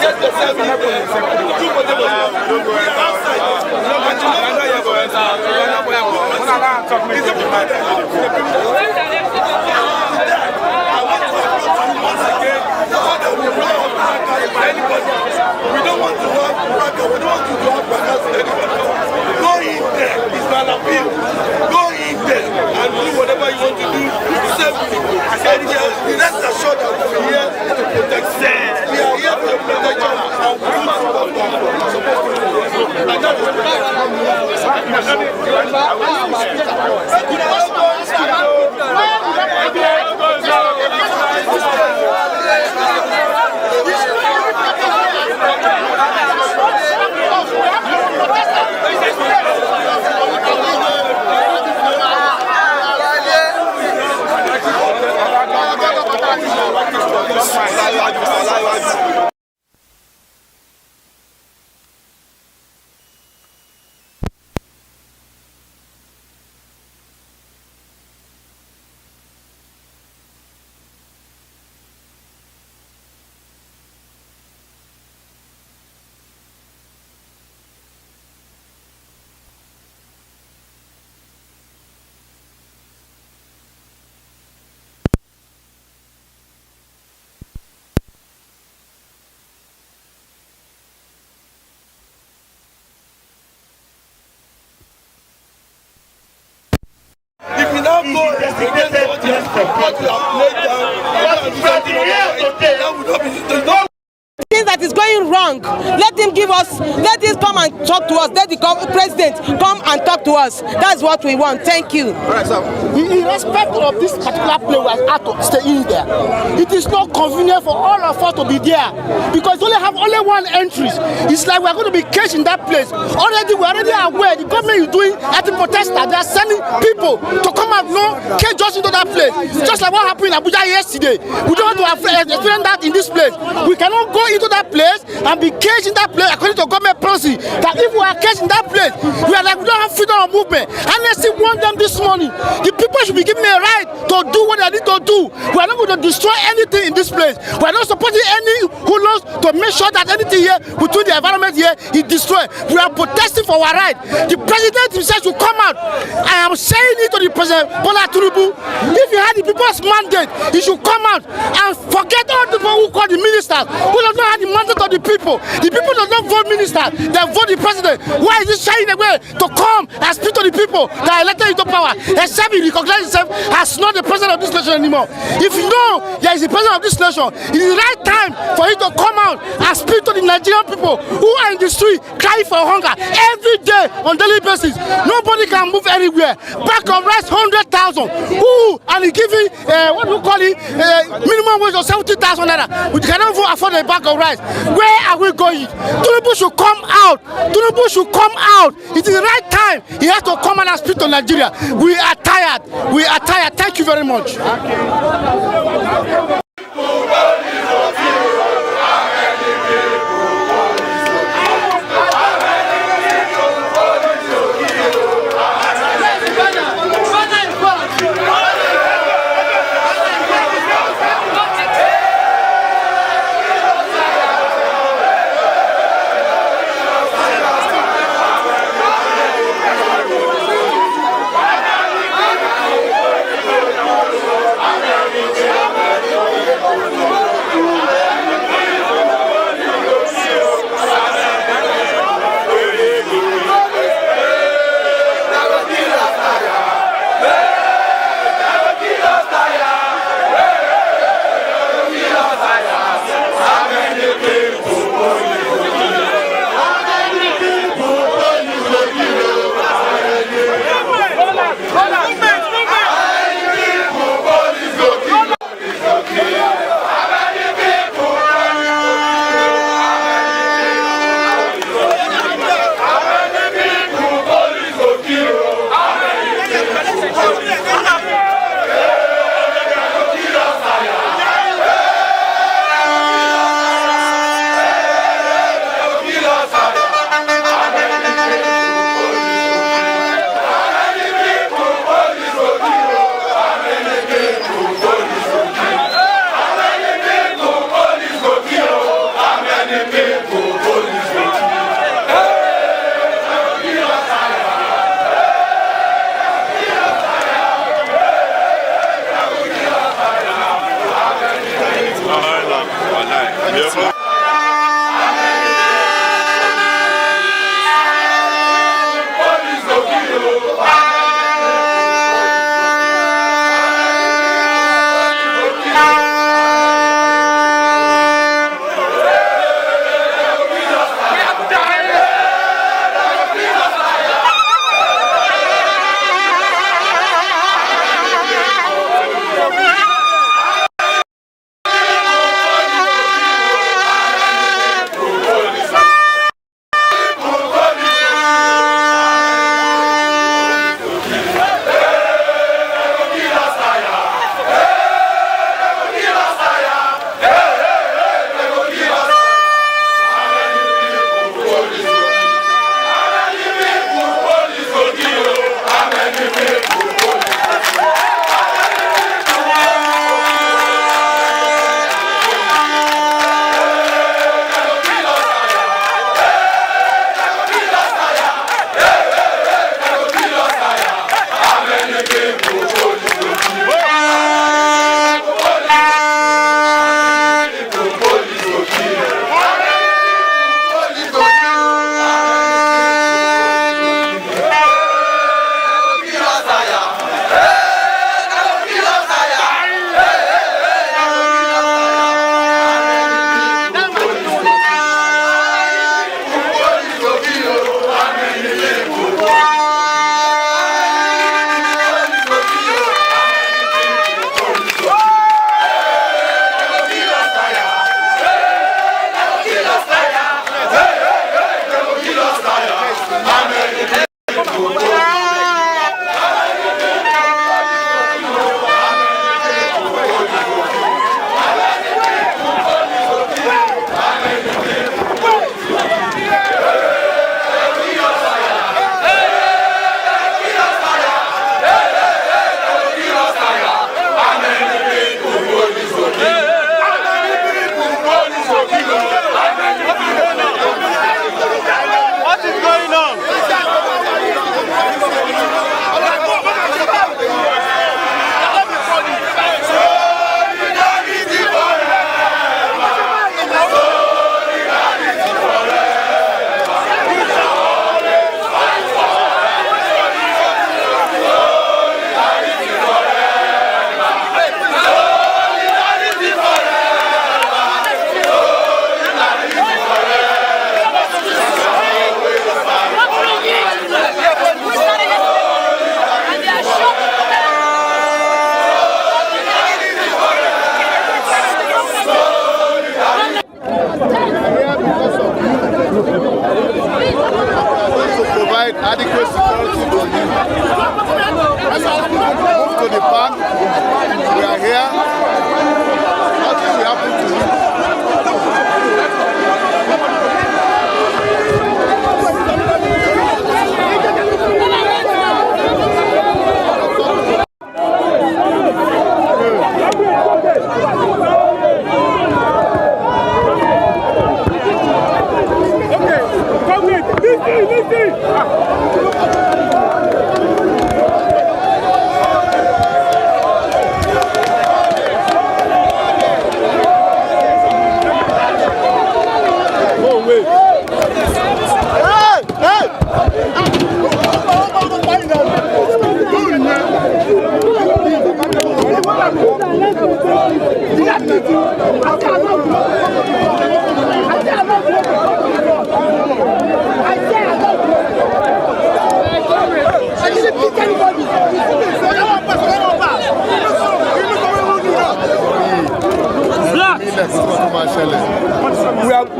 just yourself in there, do whatever you do. We are outside. We don't want to have braggers. We don't want to have braggers with anybody. Go in there. It's not an appeal. Go in there and do whatever you want to do safely. And rest assured that we are here to protect them. We are here to protect them and do what we are supposed to do. And that is things that is going wrong, let him come and talk to us. Let the president come and talk to us. That's what we want. Thank you. In respect of this particular place we are to stay in there, it is not convenient for all of us to be there because we only have one entry. It's like we are going to be caged in that place. We are already aware the government is doing anti-protester. They are sending people to come and cage us into that place. Just like what happened in Abuja yesterday. We don't want to experience that in this place. We cannot go into that place and be caged in that place according to government policy. That if we are caged in that place, we are like we don't have freedom of movement. And I still want them this morning. The people should be given a right to do what they need to do. We are not going to destroy anything in this place. We are not supporting any who knows to make sure that anything here between the environment here is destroyed. We are protesting for our right. The president himself should come out. I am saying it to the president Bola Tinubu. If he had the people's mandate, he should come out and forget all the people who call the ministers who do not have the mandate of the people. The people do not vote ministers, they vote the president. Why is he shying away to come and speak to the people that elected into power, except he recognizes himself as not the president of this nation anymore? If you know there is the president of this nation, it is the right time for him to come out and speak to the Nigerian people who are in the street crying for hunger every day on daily basis. Nobody can move anywhere. Back of rice 100,000. Who and he giving what do you call it? Minimum wage of 70,000 naira. We cannot even afford a bag of rice. Where are we going? Tinubu should come out. Tinubu should come out. It is the right time. He has to come out and speak to Nigeria. We are tired. We are tired. Thank you very much.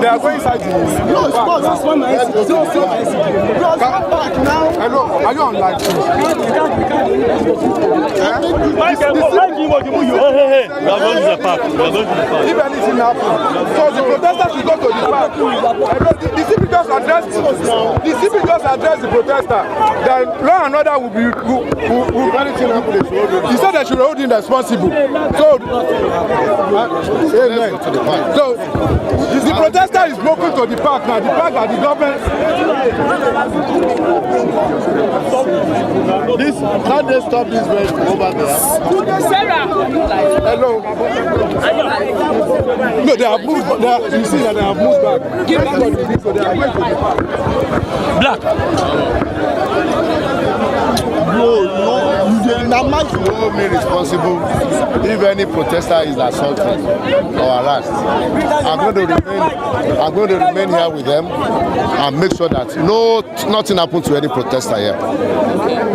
they are going inside the... No, it's not. That's one my Hello, are you on live? We are going to the park. If anything happens, so the protesters will go to the park. The CP just addressed the protester. Then law and order will be... If anything happens, he said they should hold him responsible. So, so the protester is broken to the park now. The park are the government. This, can't they stop this way over there? Sarah! Hello. No, they have moved. You see that they have moved back. Black. No, you hold me responsible if any protester is assaulted or harassed. I'm going to remain here with them and make sure that nothing happens to any protester here.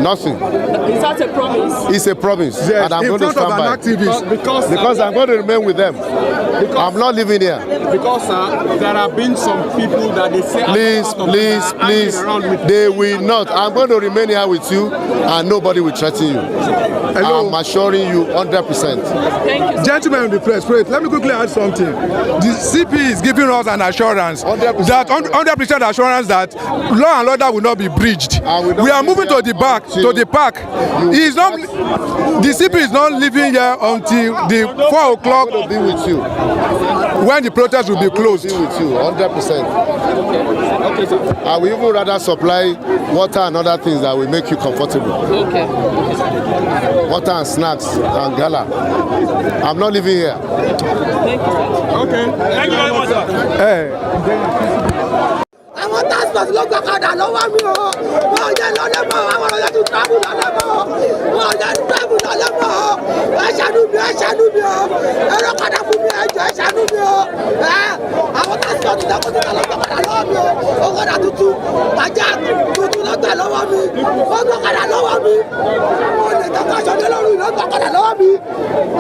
Nothing. Is that a promise? It's a promise, yes, and I'm going to stand by because I'm going to remain with them. I'm not living here. Because there have been some people that they say... Please, they will not. I'm going to remain here with you, and nobody will threaten you. Hello. I'm assuring you 100%. Thank you. Gentlemen in the press, wait, let me quickly add something. The CP is giving us an assurance, 100%. That 100% assurance that law and order will not be breached. We are moving to the back, to the park. The CP is not leaving here until the 4 o'clock. I'm going to be with you. When the protest will be closed. I will be with you 100%. Okay, sir. I will even rather supply water and other things that will make you comfortable. Okay. Water and snacks and gala. I'm not living here. Thank you. Okay. Thank you very much, sir. Hey. Àwọn transport ló gbọ́kadà lọ́wọ́ mi o. Wọ́n jẹ́ lọ́lẹ́ mọ́, àwọn ọ̀rọ̀ yẹn ti travel lọ́lẹ́ mọ́. Wọ́n jẹ́ travel lọ́lẹ́ mọ́. Ẹ ṣàánú mi o. Ẹ̀rọ kadà fún mi ẹjọ́ ẹ ṣàánú mi o. Àwọn transport ló gbọ́kadà lọ́wọ́ mi o. Ọ̀kadà tuntun, bàjá tuntun ló gbà lọ́wọ́ mi. Wọ́n gbọ́kadà lọ́wọ́ mi. Wọ́n lè tọ́ka ṣọ́jọ́ lórí ló gbọ́kadà lọ́wọ́ mi.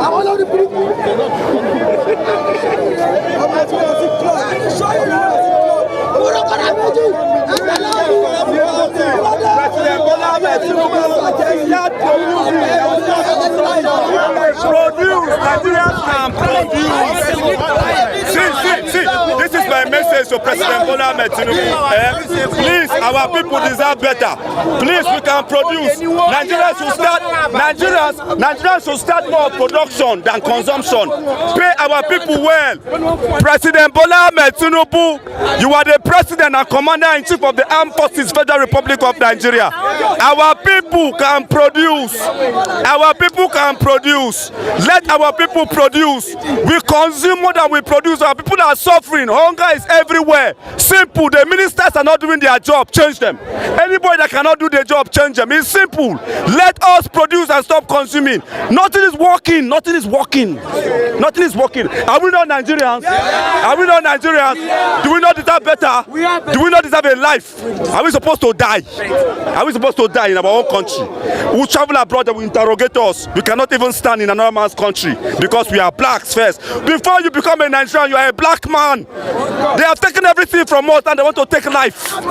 Àwọn olórí burúkú. Ọmọ tí wọ́n ti kọ́ ẹ̀ ní ṣọ́yìn náà. Produce, Nigerians can produce. See, this is my message to President Bola Ahmed Tinubu. Please, our people deserve better. Please, we can produce. Nigerians should start more production than consumption. Pay our people well. President Bola Ahmed Tinubu, you are the President and Commander-in-Chief of the Armed Forces, Federal Republic of Nigeria. Our people can produce. Our people can produce. Let our people produce. We consume more than we produce. Our people are suffering. Hunger is everywhere. Simple. The ministers are not doing their job. Change them. Anybody that cannot do their job, change them. It's simple. Let us produce and stop consuming. Nothing is working. Nothing is working. Nothing is working. Are we not Nigerians? Are we not Nigerians? Do we not deserve better? Do we not deserve a life? Are we supposed to die? Are we supposed to die in our own country? We travel abroad, they will interrogate us. We cannot even stand in another man's country because we are blacks first. Before you become a Nigerian, you are a black man. They have taken everything from us and they want to take life. We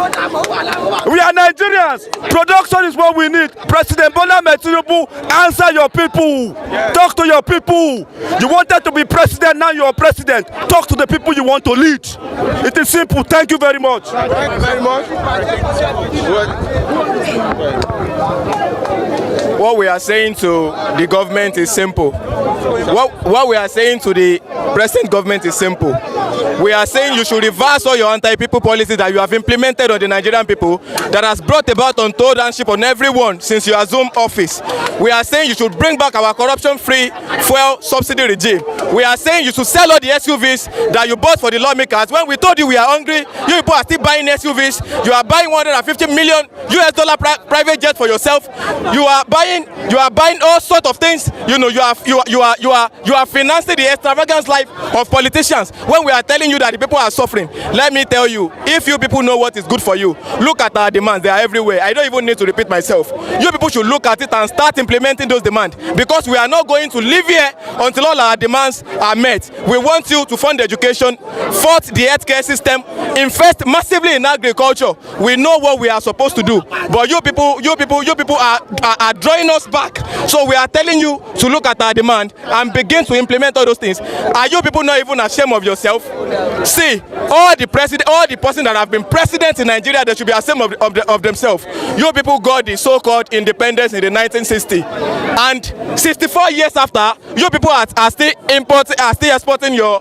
are Nigerians. Production is what we need. President Bola Ahmed Tinubu, answer your people. Talk to your people. You wanted to be president, now you are president. Talk to the people you want to lead. It is simple. Thank you very much. Thank you very much. What we are saying to the government is simple. What we are saying to the present government is simple. We are saying you should reverse all your anti-people policies that you have implemented on the Nigerian people that has brought about untold hardship on everyone since you assumed office. We are saying you should bring back our corruption-free fuel subsidy regime. We are saying you should sell all the SUVs that you bought for the lawmakers. When we told you we are hungry, you people are still buying SUVs. You are buying $150 million private jet for yourself. You are buying buying all sorts of things. You know, you are financing the extravagant life of politicians when we are telling you that the people are suffering. Let me tell you, if you people know what is good for you, look at our demands. They are everywhere. I don't even need to repeat myself. You people should look at it and start implementing those demands, because we are not going to live here until all our demands are met. We want you to fund education, fund the healthcare system, invest massively in agriculture. We know what we are supposed to do, but you people are drawing us back. So we are telling you to look at our demand and begin to implement all those things. Are you people not even ashamed of yourself? See, all the person that have been president in Nigeria, they should be ashamed of themselves. You people got the so-called independence in the 1960s, and 64 years after, you people are still exporting your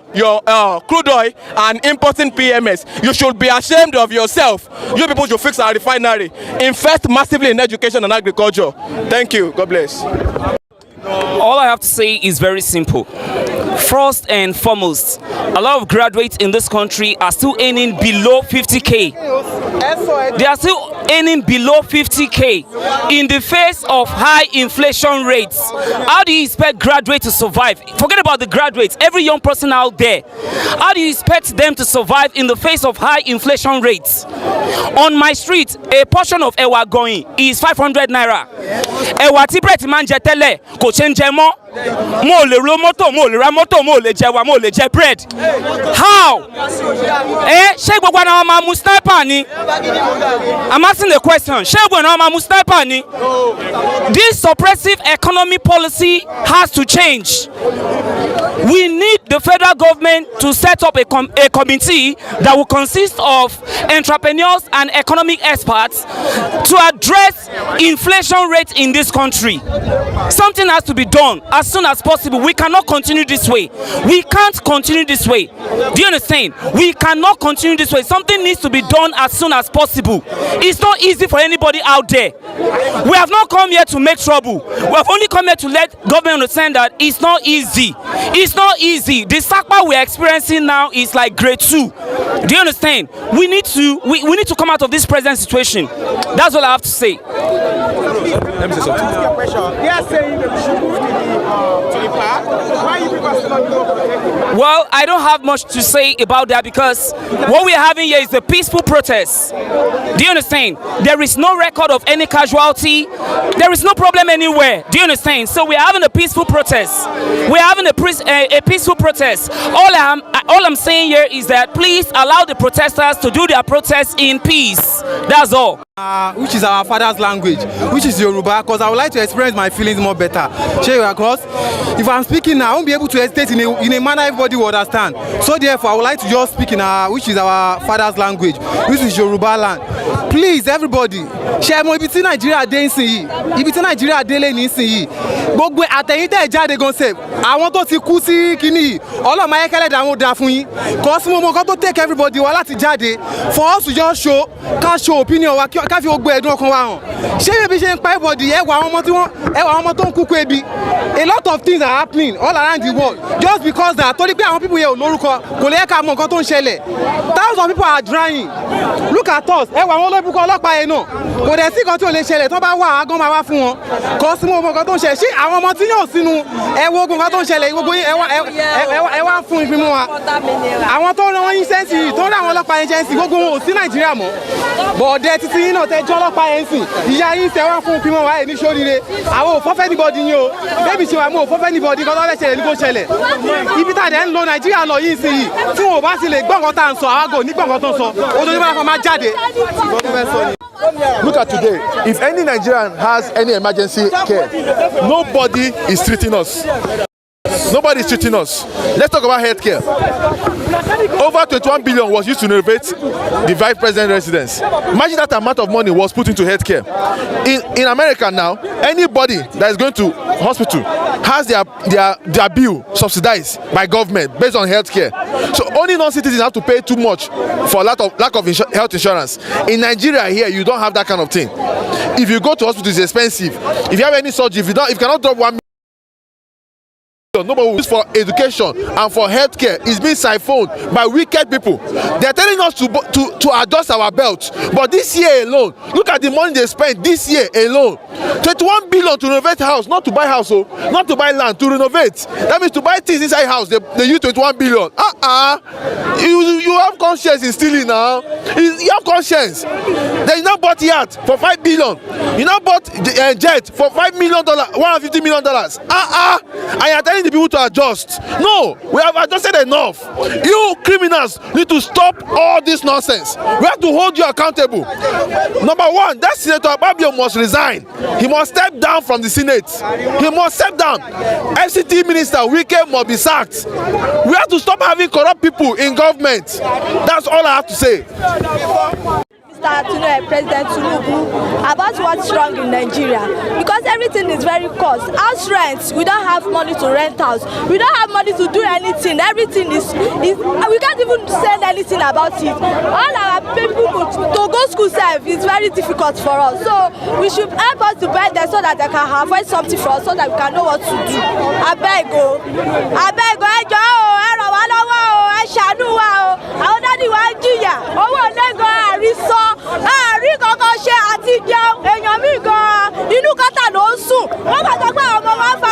crude oil and importing PMS. You should be ashamed of yourself. You people should fix our refinery, invest massively in education and agriculture. Thank you. God bless. All I have to say is very simple. First and foremost, a lot of graduates in this country are still earning below 50K. They are still earning below 50K in the face of high inflation rates. How do you expect graduates to survive? Forget about the graduates, every young person out there. How do you expect them to survive in the face of high inflation rates? On my street, a portion of ewa going is 500 naira. Ewa tí bread man jẹ tẹ́lẹ̀ kò change mọ́. Mo lè ro mọ́tò, mo lè ra mọ́tò, mo lè jẹ wa, mo lè jẹ bread. How? Ṣé gbogbo àwọn ọmọ mu sniper ni? I'm asking the question. Ṣé gbogbo àwọn ọmọ mu sniper ni? This suppressive economy policy has to change. We need the federal government to set up a committee that will consist of entrepreneurs and economic experts to address inflation rates in this country. Something has to be done as soon as possible. We cannot continue this way. We can't continue this way. Do you understand? We cannot continue this way. Something needs to be done as soon as possible. It's not easy for anybody out there. We have not come here to make trouble. We have only come here to let government understand that it's not easy. It's not easy. The SACPA we're experiencing now is like grade 2. Do you understand? We need to come out of this present situation. That's all I have to say. Let me say something. They are saying that we should move to the park. Why you people still not protecting? Well, I don't have much to say about that, because what we're having here is a peaceful protest. Do you understand? There is no record of any casualty. There is no problem anywhere. Do you understand? So we're having a peaceful protest. We're having a peaceful protest. All I'm saying here is that please allow the protesters to do their protest in peace. That's all. Which is our father's language, which is Yoruba, because I would like to experience my feelings more better. Because if I'm speaking now, I won't be able to hesitate in a manner everybody will understand. So therefore, I would like to just speak in which is our father's language, which is Yoruba land. Please, everybody, share mo ibi tí Nigeria dé nísìnyí, ibi tí Nigeria dé lé nísìnyí. Gbogbo àtẹ̀yìntẹ̀ jáde gan sef, àwọn tó ti kú sí kíní, Ọlọ́run máa yẹ kẹ́lẹ́ dà wọ́n dà fún yín. Cause mo kan tó take everybody wá láti jáde, for us to just show opinion wa ká fi gbogbo ẹ̀dùn ọkàn wa hàn. Ṣé bí ṣe ń pa everybody ẹwà àwọn ọmọ tó ń kúkú ebi. A lot of things are happening all around the world just because that torí pé àwọn people yẹn ò lórúkọ kò lè ká mọ nǹkan tó ń ṣẹlẹ̀. Thousands of people are dying. Look at us, ẹwà àwọn olóògùn ọlọ́pàá yẹn náà. Kò dẹ̀ sí nǹkan tí ò lè ṣẹlẹ̀ tó bá wà á gan máa wá fún wọn. Kò sí mọ nǹkan tó ń ṣẹlẹ̀. Ṣé àwọn ọmọ tí yóò sínú ẹwọ ogun nǹkan tó ń ṣẹlẹ̀ gbogbo ẹ wá fún ìfimú wa. Àwọn tó rán wọn yín sẹ́ǹsì yìí tó rán àwọn ọlọ́pàá yẹn sẹ́ǹsì gbogbo wọn ò sí Nàìjíríà mọ́. Bọ̀dẹ̀ títí yín náà tẹ́jọ́ ọlọ́pàá yẹn sìn. Ìyá yín tẹ wá fún ìfimú wa ẹ̀ ní sóríire. Àwọn ò fọ́fẹ́ níbọ̀dì yín o. Bébì ṣe wà mọ́ ò fọ́fẹ́ níbọ̀dì kan lọ́fẹ́ ṣẹlẹ̀ ní kò ṣẹlẹ̀. Ibi tá a dẹ̀ ń lo Nàìjíríà lọ yìí sí yìí. Tí wọn ò bá sì lè gbọ́ nǹkan tá à ń sọ, àwọn àgò ní gbọ́ nǹkan tó ń sọ. Ojoojúmọ́ máa jáde. Look at today. If any Nigerian has any emergency care, nobody is treating us. Nobody is treating us. Let's talk about healthcare. Over 21 billion was used to renovate the vice president's residence. Imagine that amount of money was put into healthcare. In America now, anybody that is going to hospital has their bill subsidized by government based on healthcare. So only non-citizens have to pay too much for lack of health insurance. In Nigeria here, you don't have that kind of thing. If you go to hospital, it's expensive. If you have any surgery, if you cannot drop 1 million. Nobody will use for education and for healthcare is being siphoned by wicked people. They are telling us to adjust our belt. But this year alone, look at the money they spent this year alone. 21 billion to renovate house, not to buy house, not to buy land, to renovate. That means to buy things inside house, they use 21 billion. You have conscience in stealing now. You have conscience. Then you now bought yacht for 5 billion. You now bought jet for $5 million, $150 million. And you are telling the people to adjust. No, we have adjusted enough. You criminals need to stop all this nonsense. We have to hold you accountable. Number one, that Senator Babio must resign. He must step down from the Senate. He must step down. FCT Minister Wike must be sacked. We have to stop having corrupt people in government. That's all I have to say. President Tinubu about what's wrong in Nigeria, because everything is very cost. House rent, we don't have money to rent house. We don't have money to do anything. Everything is we can't even send anything about it. All our people to go school serve is very difficult for us. So we should help us to buy them so that they can avoid something for us, so that we can know what to do. I beg you, ṣàánú wa o, àwọn dádì wa ń jìyà, owó lẹ́gàn àrísọ, àárín kankan ṣe àti jẹun, èèyàn míì gan-an inú kọ́tà ló ń sùn, wọ́n bá sọ pé ọmọ wọn fa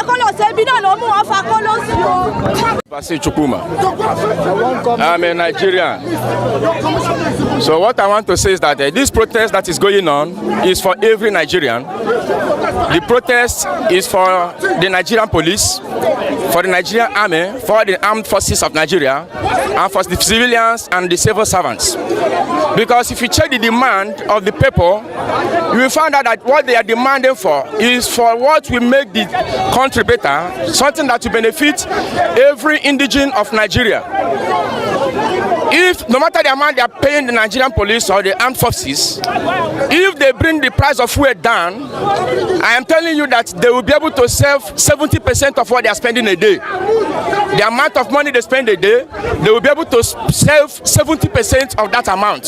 kọ́lọ̀sì ẹbí náà ló mú wọn fa kọ́lọ̀sì o. Basi Chukuma, I'm a Nigerian. So what I want to say is that this protest that is going on is for every Nigerian. The protest is for the Nigerian police, for the Nigerian army, for the armed forces of Nigeria, and for the civilians and the civil servants. Because if you check the demand of the people, you will find out that what they are demanding for is for what will make the country better, something that will benefit every indigene of Nigeria. If no matter the amount they are paying the Nigerian police or the armed forces, if they bring the price of fuel down, I am telling you that they will be able to save 70% of what they are spending a day. The amount of money they spend a day, they will be able to save 70% of that amount.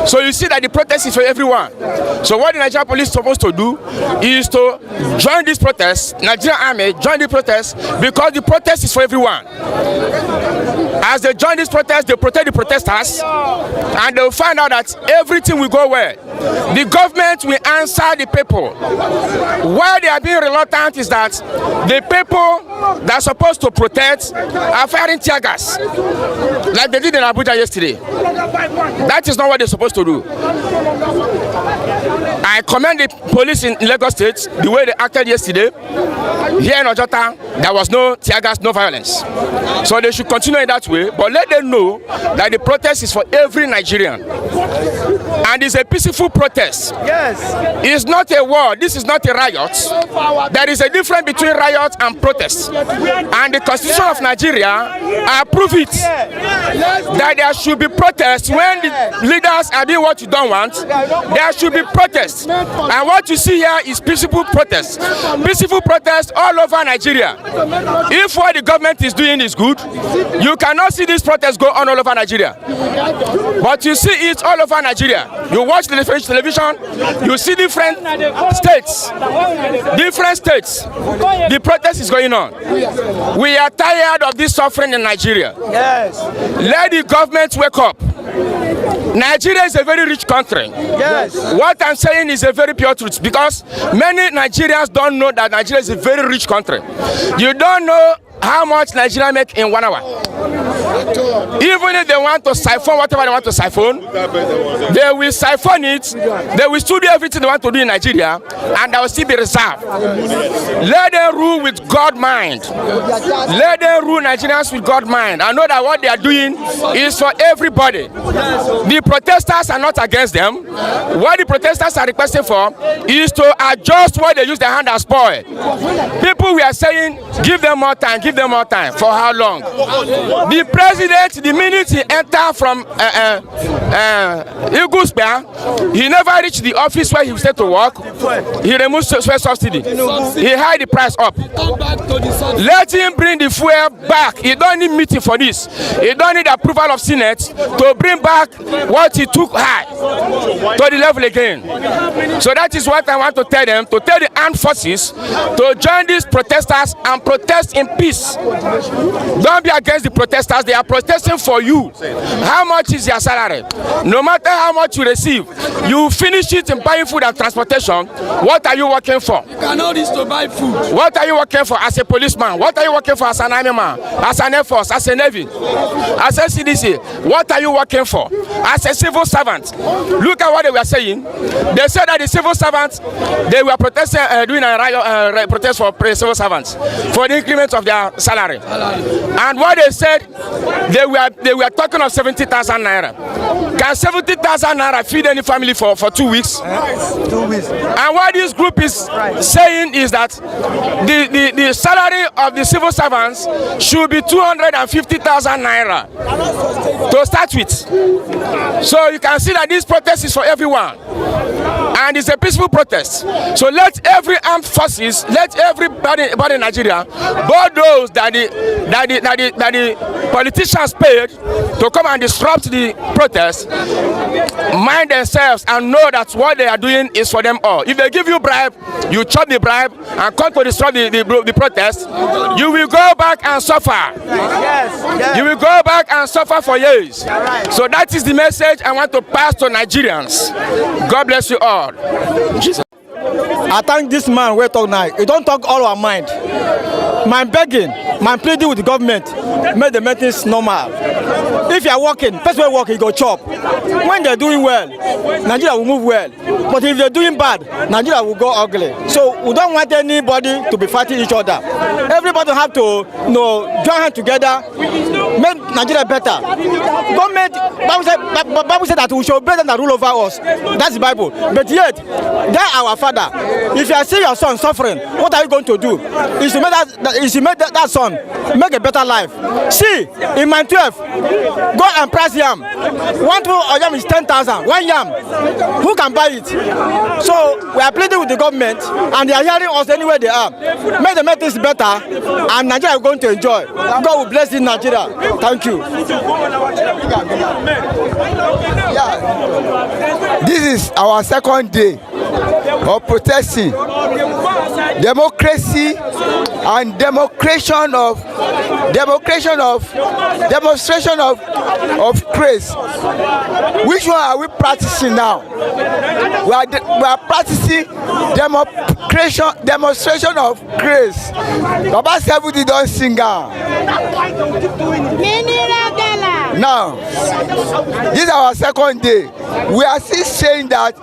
So you see that the protest is for everyone. So what the Nigerian police is supposed to do is to join this protest, Nigerian army join the protest, because the protest is for everyone. As they join this protest, they protect the protesters, and they will find out that everything will go well. The government will answer the people. Why they are being reluctant is that the people that are supposed to protest are firing tear gas, like they did in Abuja yesterday. That is not what they're supposed to do. I commend the police in Lagos State, the way they acted yesterday. Here in Ojota, there was no tear gas, no violence. So they should continue in that way, but let them know that the protest is for every Nigerian. And it's a peaceful protest. Yes. It's not a war. This is not a riot. There is a difference between riot and protest. And the Constitution of Nigeria approves it. That there should be protest when the leaders are doing what you don't want. There should be protest. And what you see here is peaceful protest. Peaceful protest all over Nigeria. If what the government is doing is good, you cannot see this protest go on all over Nigeria. But you see it all over Nigeria. You watch the television, you see different states. The protest is going on. We are tired of this suffering in Nigeria. Yes. Let the government wake up. Nigeria is a very rich country. Yes. What I'm saying is a very pure truth, because many Nigerians don't know that Nigeria is a very rich country. You don't know how much Nigeria make in 1 hour. Even if they want to siphon whatever they want to siphon, they will siphon it. They will still do everything they want to do in Nigeria, and they will still be reserved. Let them rule with God mind. Let them rule Nigerians with God mind. I know that what they are doing is for everybody. The protesters are not against them. What the protesters are requesting for is to adjust what they use their hand as spoil. People we are saying, give them more time, give them more time. For how long? The president, the minute he entered from Eagle Square, he never reached the office where he was set to work. He removed fuel subsidy. He high the price up. Let him bring the fuel back. He don't need meeting for this. He don't need approval of Senate to bring back what he took high to the level again. So that is what I want to tell them, to tell the armed forces to join these protesters and protest in peace. Don't be against the protesters. as they are protesting for you, how much is your salary? No matter how much you receive, you finish it in buying food and transportation. What are you working for? You cannot use to buy food. What are you working for as a policeman? What are you working for as an army man? As an Air Force? As a Navy? As a CDC? What are you working for? As a civil servant? Look at what they were saying. They said that the civil servants, they were protesting, doing a riot, protest for civil servants for the increment of their salary. And what they said, they were talking of 70,000 naira. Can 70,000 naira feed any family for 2 weeks? 2 weeks. And what this group is saying is that the salary of the civil servants should be 250,000 naira to start with. So you can see that this protest is for everyone, and it's a peaceful protest. So let every armed forces, let everybody in Nigeria, both those that the politicians paid to come and disrupt the protest, mind themselves and know that what they are doing is for them all. If they give you bribe, you chop the bribe and come to disrupt the protest, you will go back and suffer. Yes. You will go back and suffer for years. So that is the message I want to pass to Nigerians. God bless you all. Jesus. I thank this man we talk now. He don't talk all our mind. My begging, my pleading with the government, make the things normal. If you are working, first way working, you go chop. When they're doing well, Nigeria will move well. But if they're doing bad, Nigeria will go ugly. So we don't want anybody to be fighting each other. Everybody have to join hands together, make Nigeria better. Government, Bible said that we should obey them that rule over us. That's the Bible. But yet, they're our father. If you see your son suffering, what are you going to do? Is to make that son make a better life. See, in my 12, go and price yam. 1 kilo of yam is 10,000. 1 yam, who can buy it? So we are pleading with the government, and they are hearing us anywhere they are. Make them make this better, and Nigeria is going to enjoy. God will bless in Nigeria. Thank you. Yeah. This is our second day of protesting. Democracy and demonstration of grace. Which one are we practicing now? We are practicing demonstration of grace. Baba Seventy don't sing out. Now, this is our second day. We are still saying that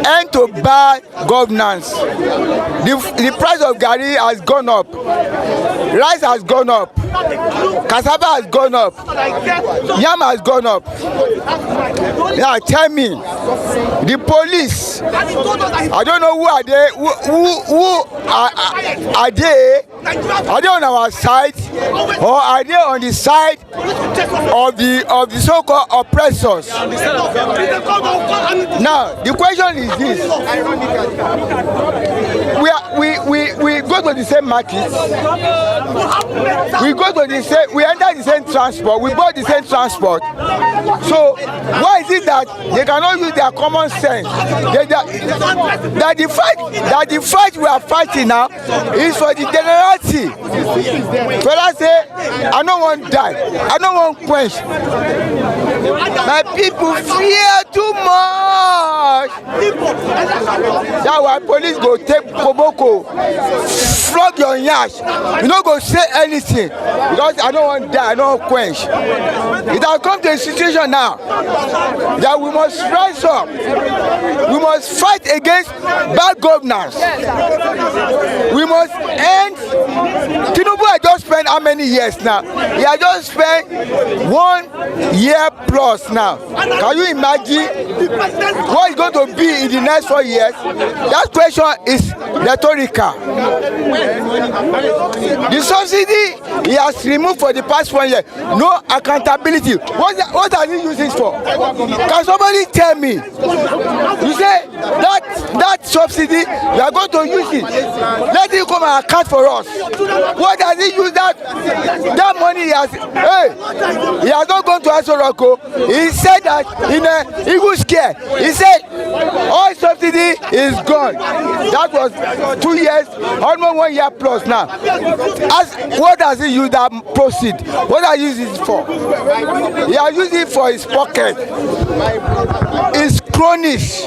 end to bad governance. The price of garri has gone up. Rice has gone up. Cassava has gone up. Yam has gone up. Now tell me, the police, I don't know who are they, are they on our side, or are they on the side of the so-called oppressors? Now the question is this: we go to the same market, we enter the same transport, we bought the same transport. So why is it that they cannot use their common sense? That the fight we are fighting now is for the generality. Fella say, I don't want to die, I don't want to quench. My people fear too much. That's why police go take koboko, flog your yash. You don't go say anything because I don't want to die, I don't want to quench. It has come to a situation now that we must rise up. We must fight against bad governance. We must end. Tinubu has just spent how many years now? He has just spent 1 year plus now. Can you imagine what is going to be in the next 4 years? That question is rhetorical. The subsidy he has removed for the past 1 year, no accountability. What are you using for? Can somebody tell me? You say that subsidy, we are going to use it. Let him come and account for us. What does he use that money? He has not gone to Asoroko. He said that in a Eagle Scare, he said all subsidy is gone. That was 2 years, almost 1 year plus now. What does he use that proceed? What does he use it for? He has used it for his pocket, his cronies,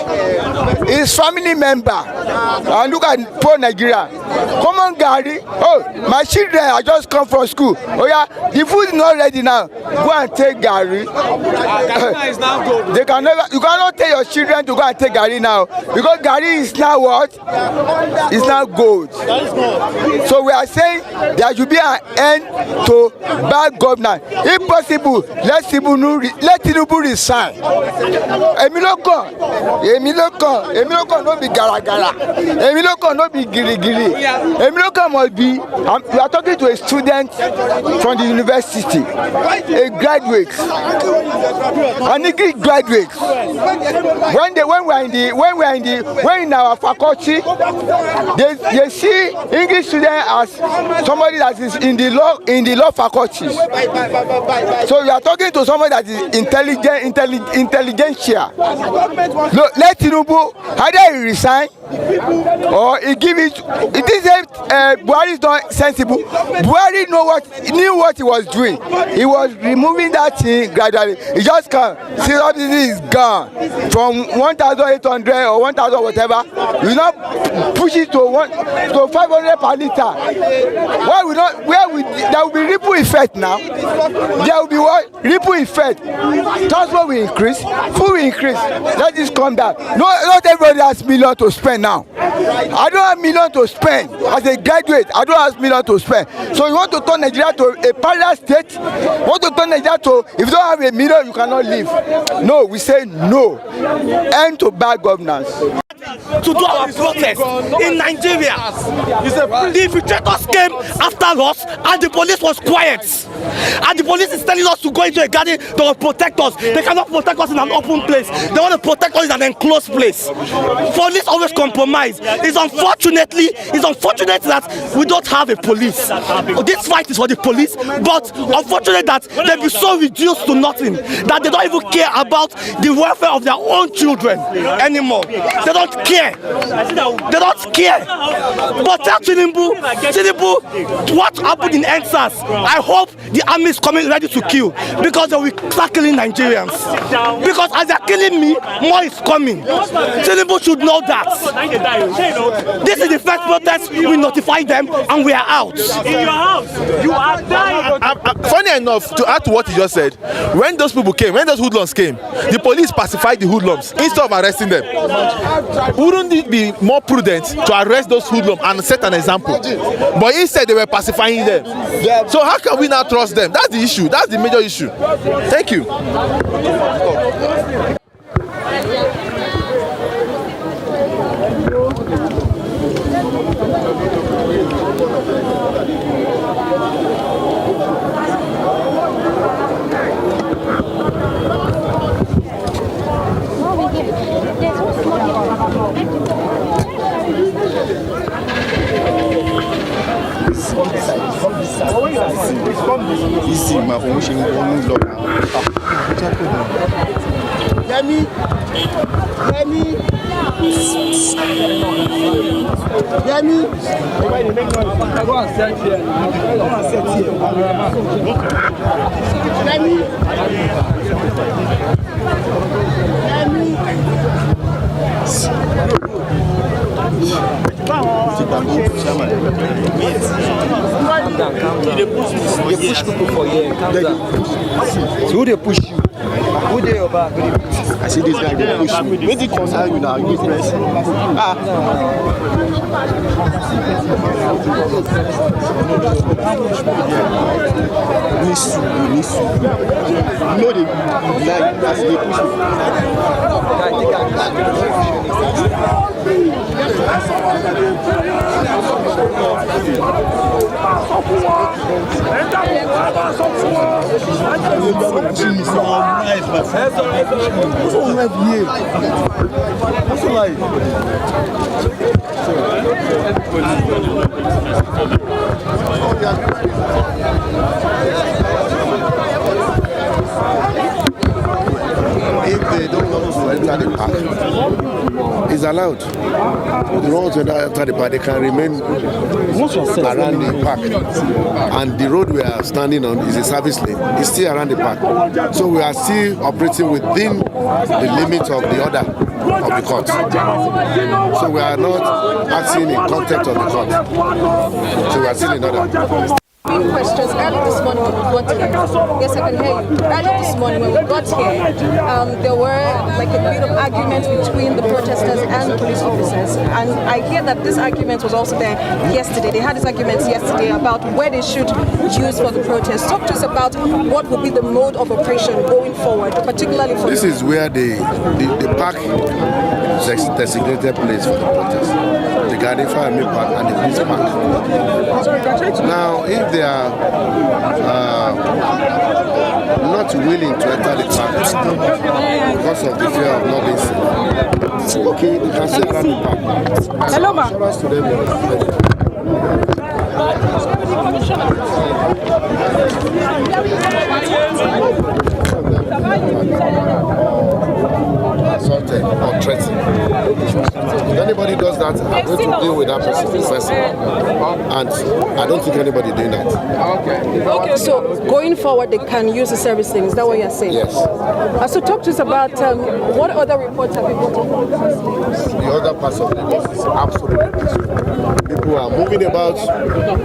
his family member. And look at poor Nigeria. Come on, Gary. Oh, my children are just come from school. Oh yeah, the food is not ready now. Go and take Gary. They can never. You cannot tell your children to go and take Gary now because Gary is now what? It's now gold. So we are saying there should be an end to bad governance. If possible, let Tinubu resign. Emiloko no be gara gara. Emiloko no be giri giri. Emiloko must be. We are talking to a student from the university, a graduate, an English graduate. When we are in our faculty, they see English student as somebody that is in the law faculty. So we are talking to somebody that is intelligentsia. Look, let Tinubu either he resign or he give it. It is Buhari is not sensible. Buhari knew what he was doing. He was removing that thing gradually. He just come. See, subsidy is gone from 1,800 or 1,000 whatever. You now push it to 500 per liter. Why we not? There will be ripple effect now. There will be what? Ripple effect. Transport will increase. Food will increase. Let this come down. Not everybody has million to spend now. I don't have million to spend. As a graduate, I don't have million to spend. So you want to turn Nigeria to a parallel state? You want to turn Nigeria to, if you don't have a million, you cannot live. No, we say no. End to bad governance. To do our protest in Nigeria. The infiltrators came after us and the police was quiet. And the police is telling us to go into a garden to protect us. They cannot protect us in an open place. They want to protect us in an enclosed place. Police always compromise. It's unfortunate that we don't have a police. This fight is for the police, but unfortunate that they be so reduced to nothing that they don't even care about the welfare of their own children anymore. They don't care. They don't care. But tell Tinubu, what happened in EndSARS? I hope the army is coming ready to kill because they will start killing Nigerians. Because as they are killing me, more is coming. Tinubu should know that. This is the first protest. We notify them and we are out. In your house, you are dying. Funny enough, to add to what you just said, when those people came, when those hoodlums came, the police pacified the hoodlums instead of arresting them. Wouldn't it be more prudent to arrest those hoodlums and set an example? But instead they were pacifying them. So how can we now trust them? That's the issue. That's the major issue. Thank you. Easy, my promotion won't lock. Yemi. Go and set here. They push people for here. Calm down. So who they push you? Who they your back? I see this guy they push me. Where did concern you now? You press. Listen. You know they like as they push me. on rêve hier. What's it like? If they don't want to enter the park, it's allowed. If they don't want to enter the park, they can remain around the park. And the road we are standing on is a service lane. It's still around the park. So we are still operating within the limit of the order of the court. So we are not acting in context of the court. So we are still in order. Questions early this morning when we got here. Yes, I can hear you. Early this morning when we got here, there were like a bit of argument between the protesters and police officers. And I hear that this argument was also there yesterday. They had this argument yesterday about where they should use for the protest. Talk to us about what will be the mode of operation going forward, particularly for this is where the park is a designated place for the protest. The Garden Fire Park and the police park. Now, if they are not willing to enter the park because of the fear of not being safe, okay, they can stay around the park. Hello, ma. Assaulted or threatened. If anybody does that, I'm going to deal with that person first. And I don't think anybody doing that. Okay, so going forward, they can use the service lane. Is that what you're saying? Yes. So talk to us about what other reports have you gotten? The other parts of Lagos is absolutely peaceful. People are moving about,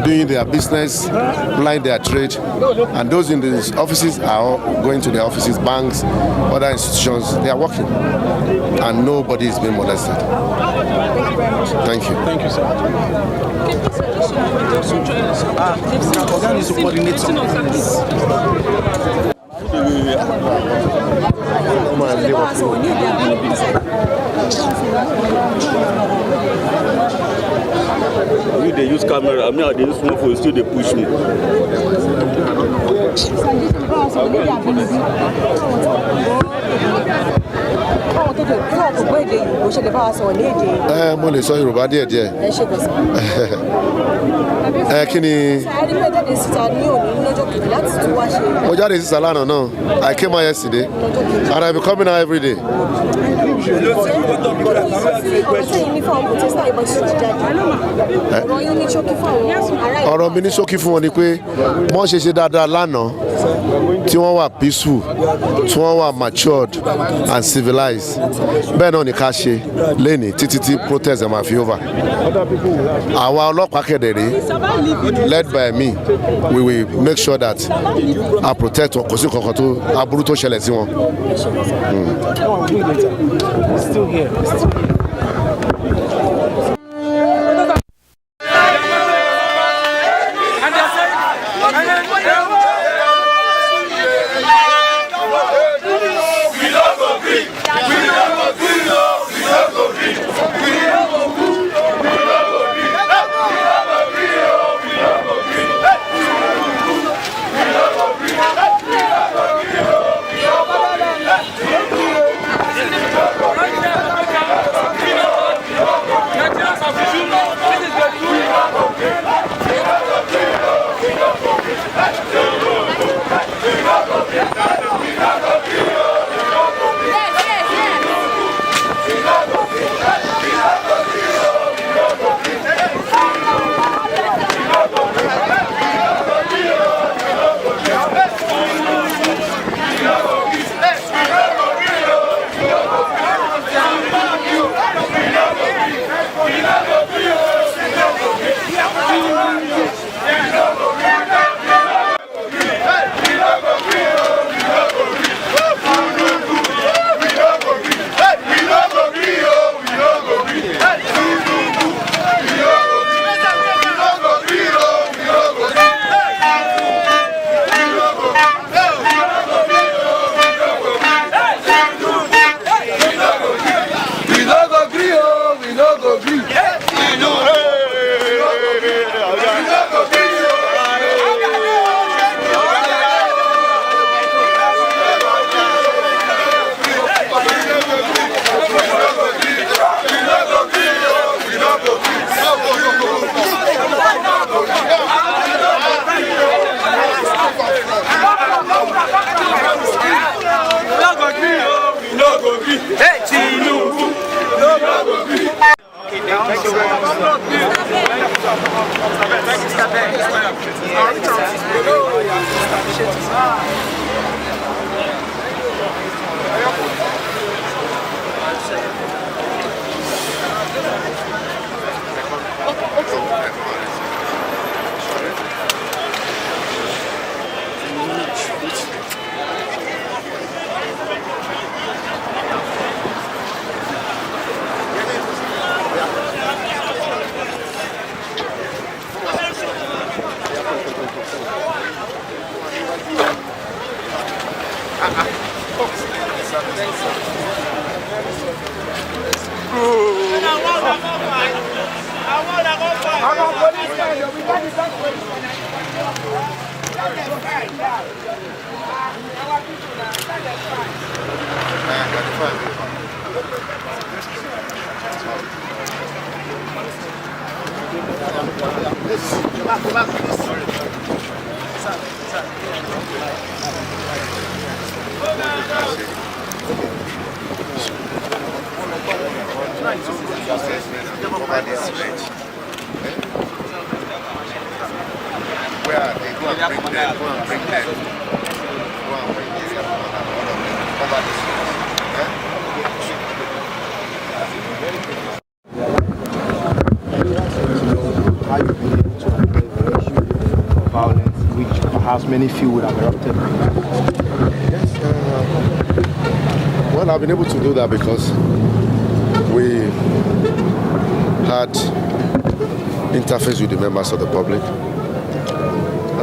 doing their business, plying their trade, and those in the offices are going to their offices, banks, other institutions. They are working, and nobody is being molested. Thank you. Thank you, sir. They use camera, I mean, they use phone for still they push me. Mo lè sọ Yorùbá díẹ̀ díẹ̀. Kí ni? Mo jáde síta lánàá náà. I came out yesterday and I be coming out every day. Ọ̀rọ̀ mi ní ṣókí fún wọn ni pé wọ́n ṣe dáadáa lánàá tí wọ́n wà peaceful, tí wọ́n wà matured and civilized. Bẹ́ẹ̀ náà ni ká ṣe lẹ́nìí títí tí protest ẹ̀ máa fi over. Àwa ọlọ́pàá kẹ̀dẹ̀rẹ́ led by me, we will make sure that I protect wọn kò sí kankan tó aburú tó ṣẹlẹ̀ sí wọn. Still here. Where they go and bring them, go and bring them. Go and bring them over this violence, which perhaps many feel would have erupted. Yes, well, I've been able to do that because we had interface with the members of the public,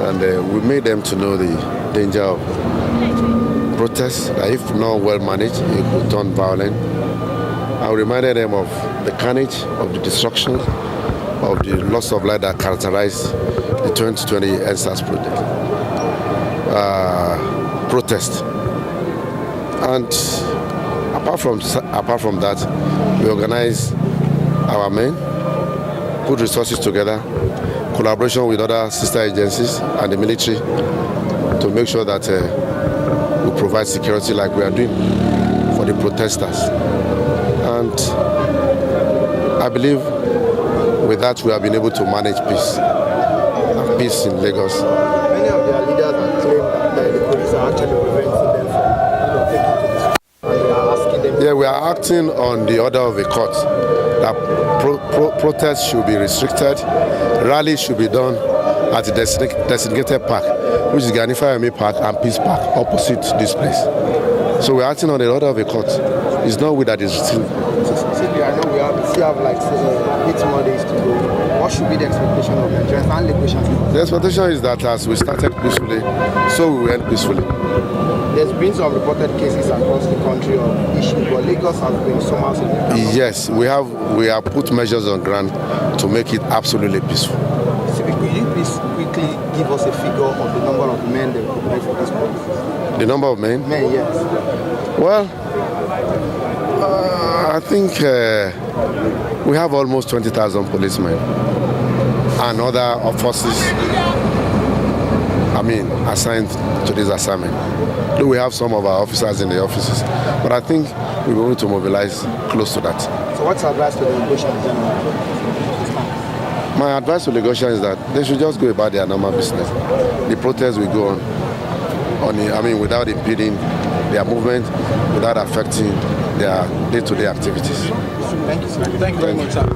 and we made them to know the danger of protests, that if not well managed, it could turn violent. I reminded them of the carnage, of the destruction, of the loss of life that characterized the 2020 EndSARS protest. And apart from that, we organize our men, put resources together, collaboration with other sister agencies and the military to make sure that we provide security like we are doing for the protesters. And I believe with that we have been able to manage peace in Lagos. Many of their leaders have claimed that the police are actually preventing them from taking to this. And they are asking them. Yeah, we are acting on the order of the court that protests should be restricted, rallies should be done at the designated park, which is Ganifa Emi Park and Peace Park, opposite this place. So we're acting on the order of the court. It's not with that is still. I know we still have like 8 more days to go. What should be the expectation of Nigerians and Lagosians? The expectation is that as we started peacefully, so we will end peacefully. There's been some reported cases across the country of issues, but Lagos has been somehow significant. Yes, we have put measures on ground to make it absolutely peaceful. Could you please quickly give us a figure of the number of men that will pay for this protest? The number of men? Men, yes. Well, I think we have almost 20,000 policemen and other forces, assigned to this assignment. Though we have some of our officers in the offices, but I think we're going to mobilize close to that. So what's your advice to the Lagosians generally? My advice to Lagosians is that they should just go about their normal business. The protest will go on without impeding their movement, without affecting their day-to-day activities. Thank you, sir. Thank you very much, sir.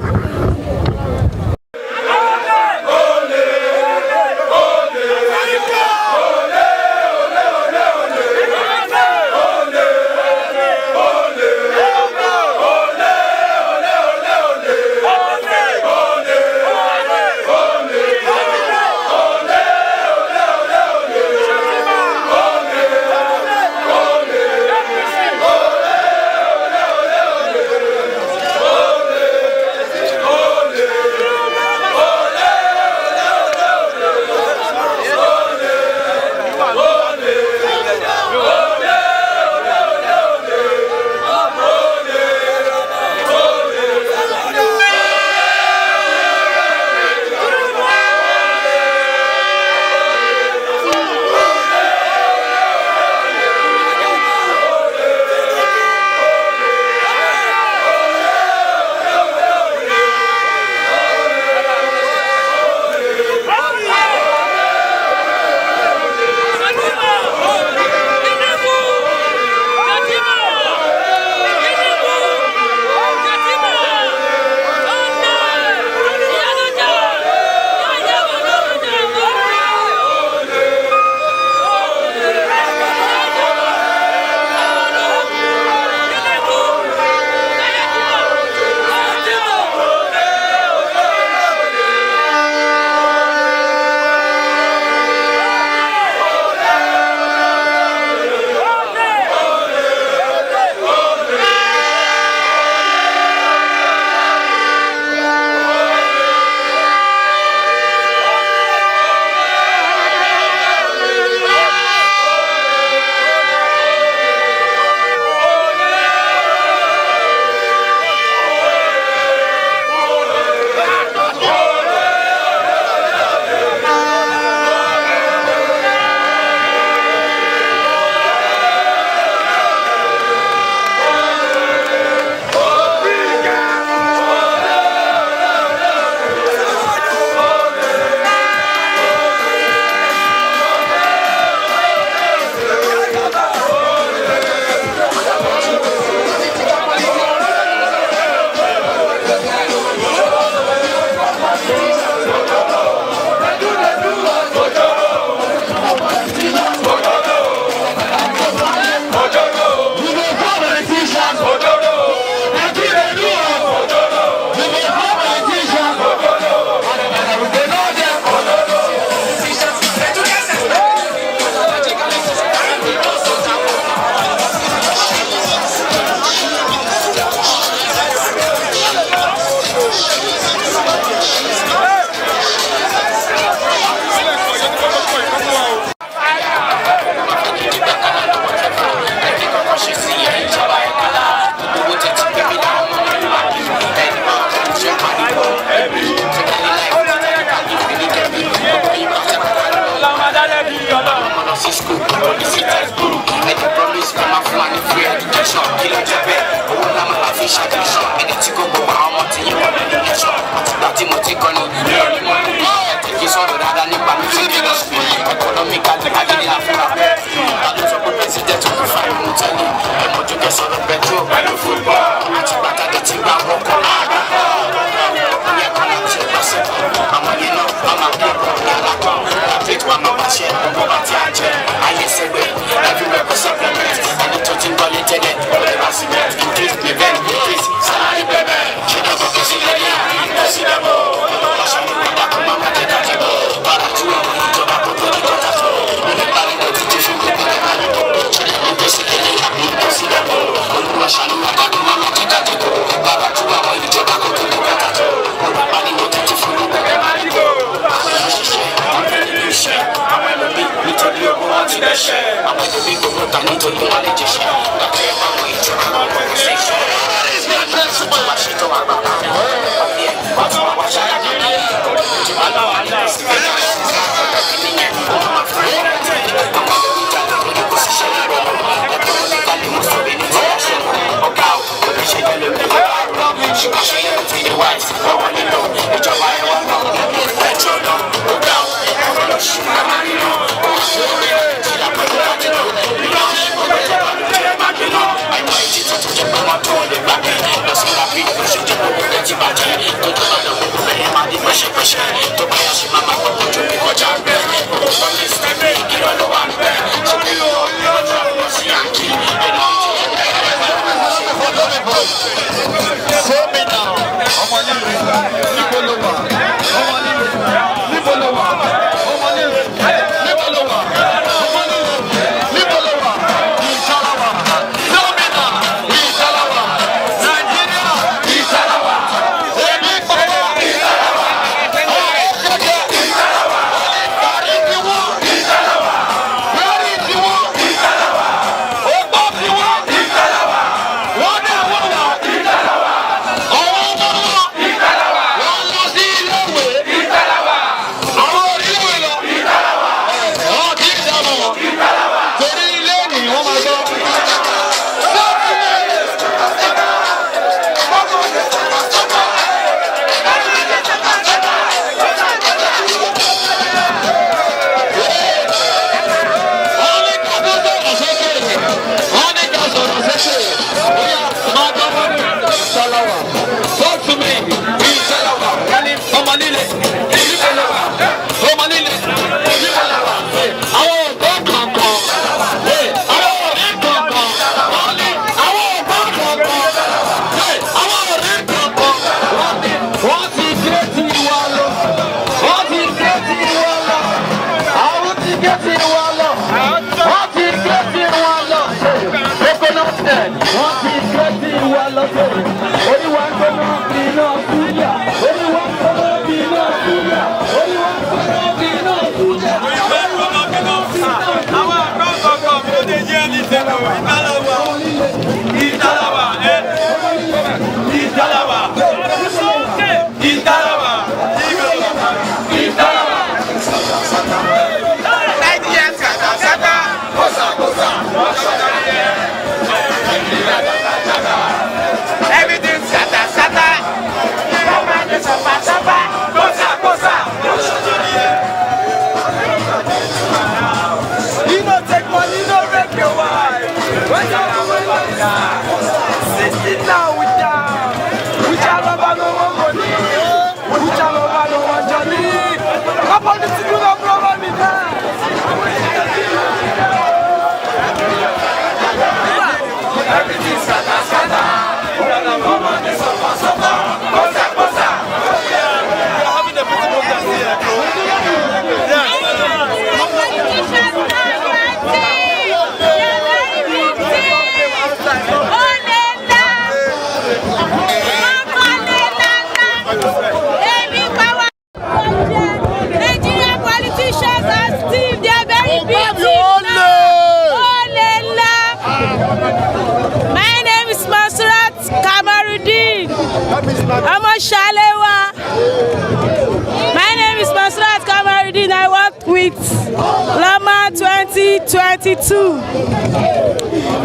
Lama 2022.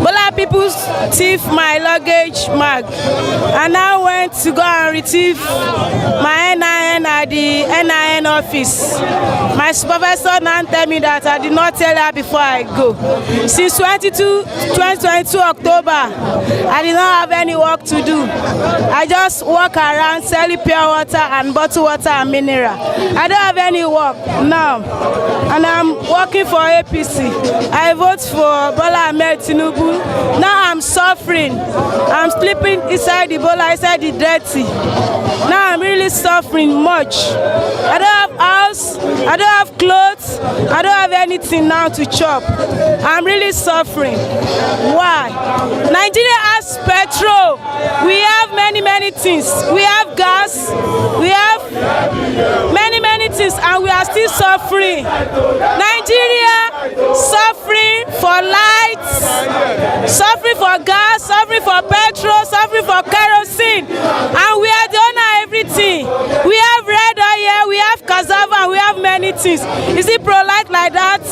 Bola people thief my luggage bag, and I went to go and retrieve my NIN at the NIN office. My supervisor now tell me that I did not tell her before I go. Since 2022 October, I did not have any work to do. I just walk around selling pure water and bottled water and mineral. I don't have any work now, and I'm working for APC. I vote for Bola Ahmed Tinubu. Now I'm suffering. I'm sleeping inside the Bola, inside the dirty. Now I'm really suffering much. I don't have house, I don't have clothes, I don't have anything now to chop. I'm really suffering. Why? Nigeria has petrol. We have many things. We have gas. We have many things, and we are still suffering. Nigeria suffering for lights, suffering for gas, suffering for petrol, suffering for kerosene, and we are the owner of everything. We have red oil, we have cassava, we have many things. Is it pro-light like that?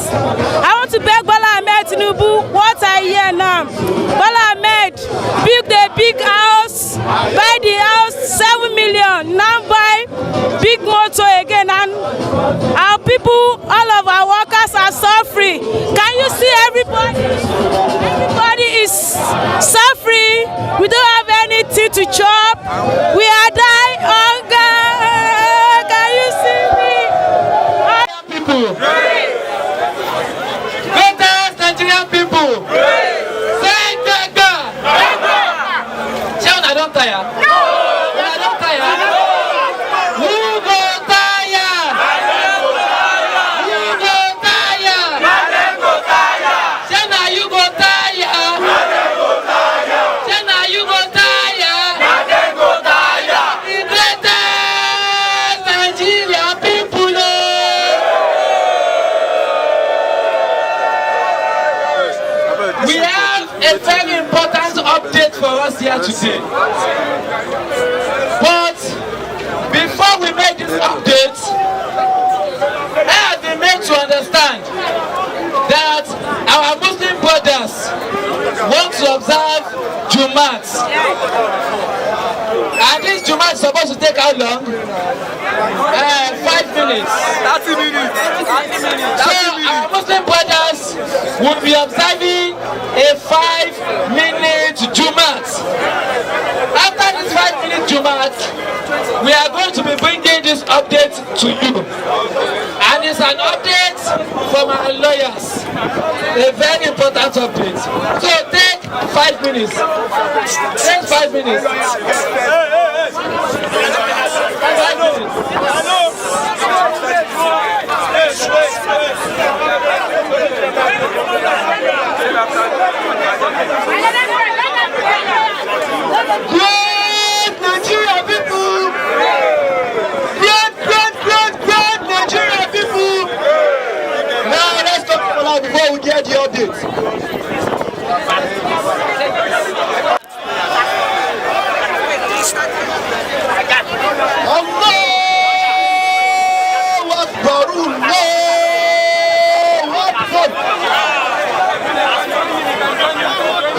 I want to beg Bola Ahmed Tinubu what I hear now. Bola Ahmed, build a big house, buy the house 7 million, now buy big motor again, and our people, all of our workers are suffering. Can you see everybody? Everybody is suffering. We don't have anything to chop. We are dying hunger. Can you see me? People. Greatest Nigerian people. Say Gaga. Shout, I don't tire. No. I don't tire. Who go tire? Who go tire? Shana, you go tire. Shana, you go tire. The greatest Nigerian people. We have a very important update for us here today. But before we make this update, I have been made to understand that our Muslim brothers want to observe Jumat. And this Jumat is supposed to take how long? 5 minutes. 30 minutes. So our Muslim brothers would be observing a 5-minute Jumat. After this 5-minute Jumat, we are going to be bringing this update to you. And it's an update from our lawyers. A very important update. So take 5 minutes. Take 5 minutes. 5 minutes. Great Nigeria people! Great Nigeria people! Now let's talk about before we get the updates.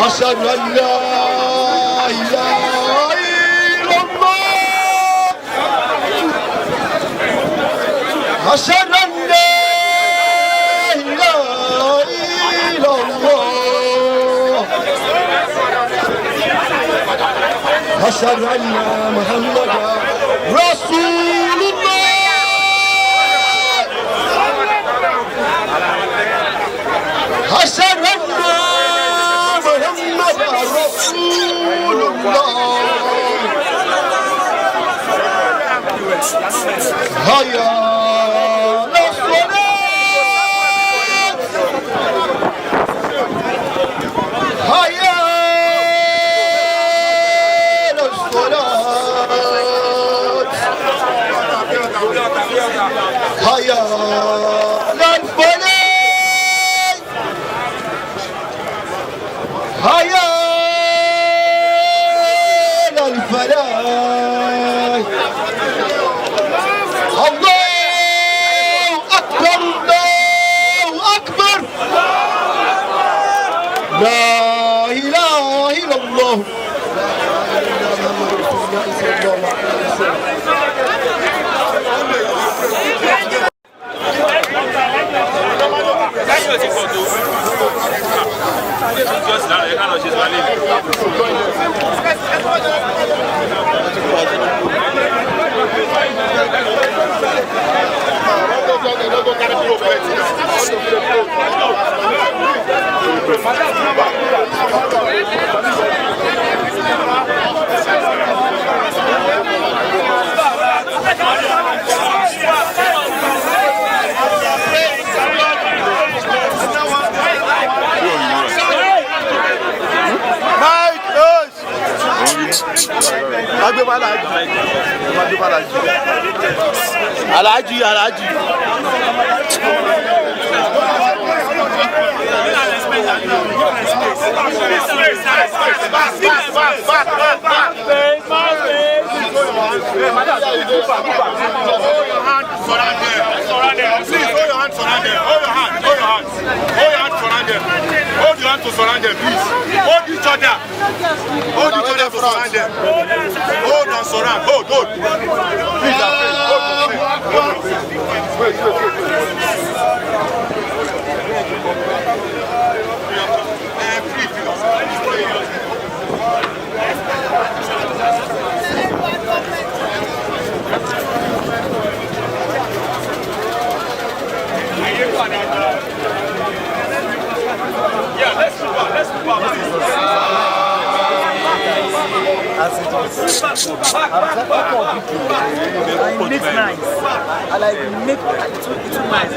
أشهد أن لا إله إلا الله أشهد أن لا إله إلا الله أشهد أن محمدا رسول الله أشهد أن رسول الله هيا للصلاة هيا للصلاة هيا للفلاح هيا الفلاح الله أكبر الله أكبر لا إله إلا الله Alaji. To surround them, please. Hold each other. Hold each other to surround them. Hold and surround. Hold. Please, hold. Wait. Yeah, let's move on. As it is. It makes nice. I like make it too nice.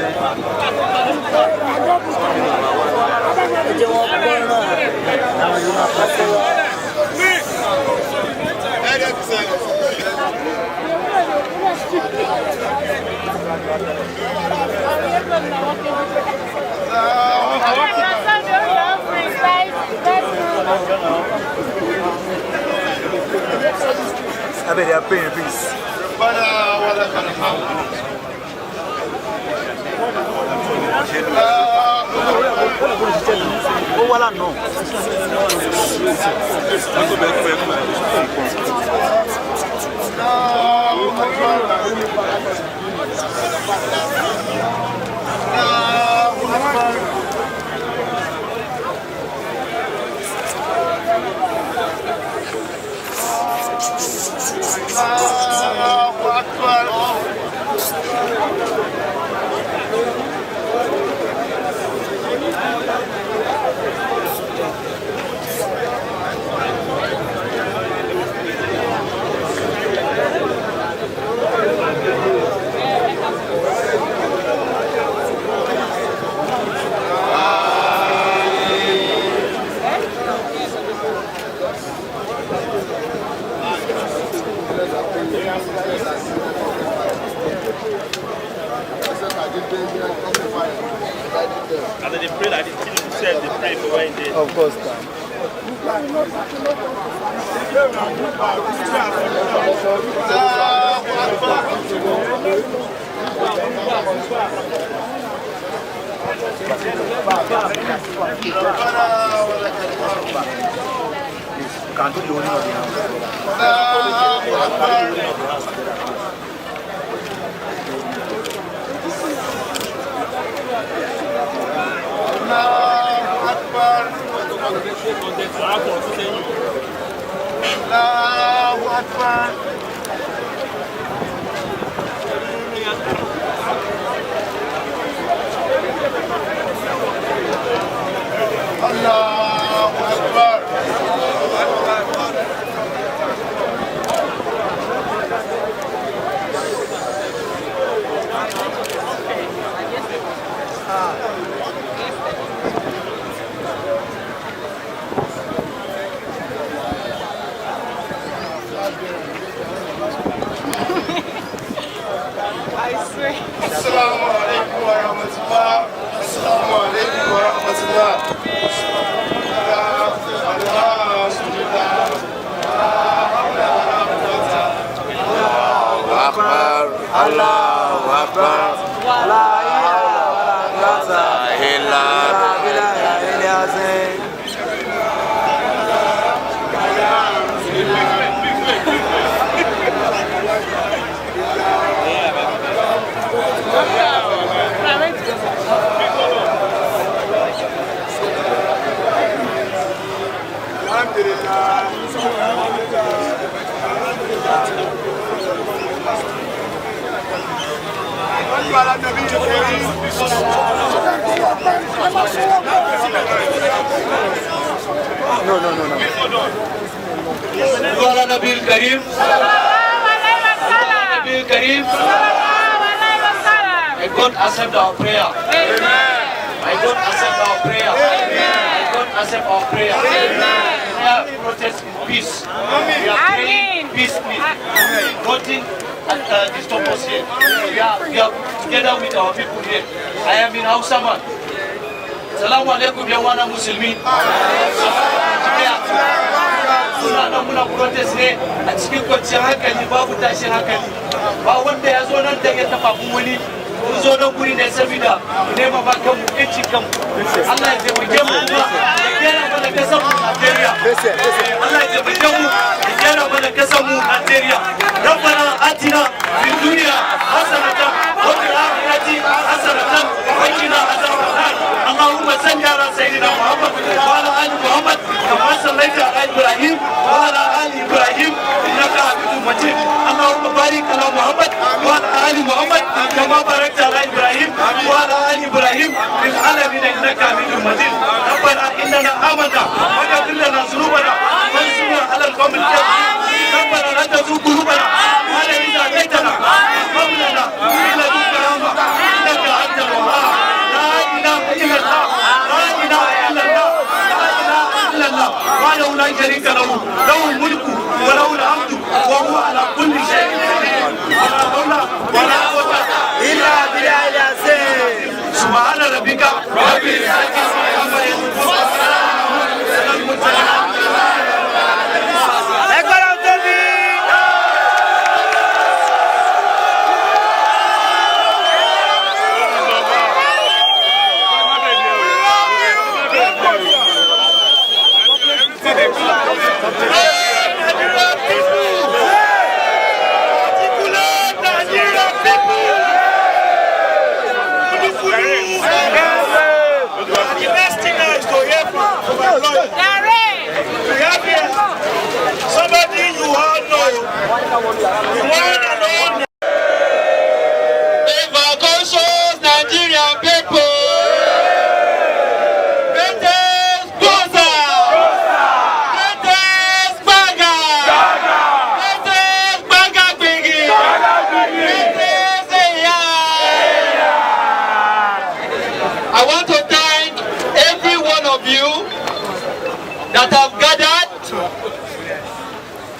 I bet they are paying fees. Oh, voilà, non. And they pray like the king said they pray for when they. Of course, Can't do the only of the Allahu Akbar. Allahu Akbar. Assalamu alaikum wa rahmatullah. Assalamu alaikum wa rahmatullah. Allahu Akbar. Allahu Akbar. La ilaha illallah. No. Ala Nabil Karim. Nabil Karim. May God accept our prayer. May God accept our prayer. May God accept our prayer. We are protesting peace. We are praying peace. Nothing disturb us here. We are together with our people here. I am in Hausaman. Assalamu alaikum ya wana musulmi. Muna protest ne a cikin kwanciyar hankali babu tashin hankali. Ba wanda ya zo nan da ya taba wani. Mun zo nan guri ne saboda nema ba kanmu incin kanmu. Allah ya taimake mu kuma ya gyara mana kasar mu Najeriya. Allah ya taimake mu ya gyara mana kasar mu Najeriya. Rabbana atina fid dunya hasanatan wa fil akhirati hasanatan wa qina adhaban nar. Allahumma salli ala sayyidina Muhammad wa ala ali Muhammad kama sallaita ala Ibrahim wa ala ali Ibrahim innaka Hamidum Majid. Allahumma barik ala Muhammad wa ala ali Muhammad kama barakta ala Ibrahim wa ala ali Ibrahim fil alamin innaka Hamidum Majid. ربنا إننا آمنا واغفر لنا ذنوبنا وانصرنا على القوم الكافرين. ربنا لا تزغ قلوبنا بعد إذ هديتنا وهب لنا من لدنك رحمة إنك أنت الوهاب. لا إله إلا الله. لا إله إلا الله. لا إله إلا الله وحده لا شريك له. له الملك وله الحمد وهو على كل شيء قدير. ولا حول ولا قوة إلا بالله العظيم. سبحان ربك رب العزة عما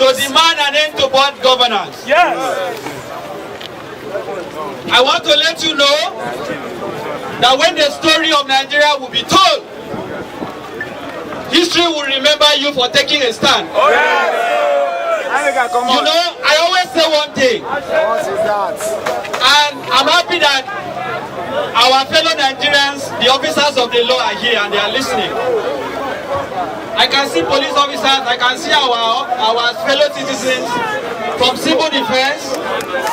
to demand an end to bad governance. Yes. I want to let you know that when the story of Nigeria will be told, history will remember you for taking a stand. Oh, yes. You know, I always say one thing, and I'm happy that our fellow Nigerians, the officers of the law are here and they are listening. I can see police officers, I can see our fellow citizens from civil defense,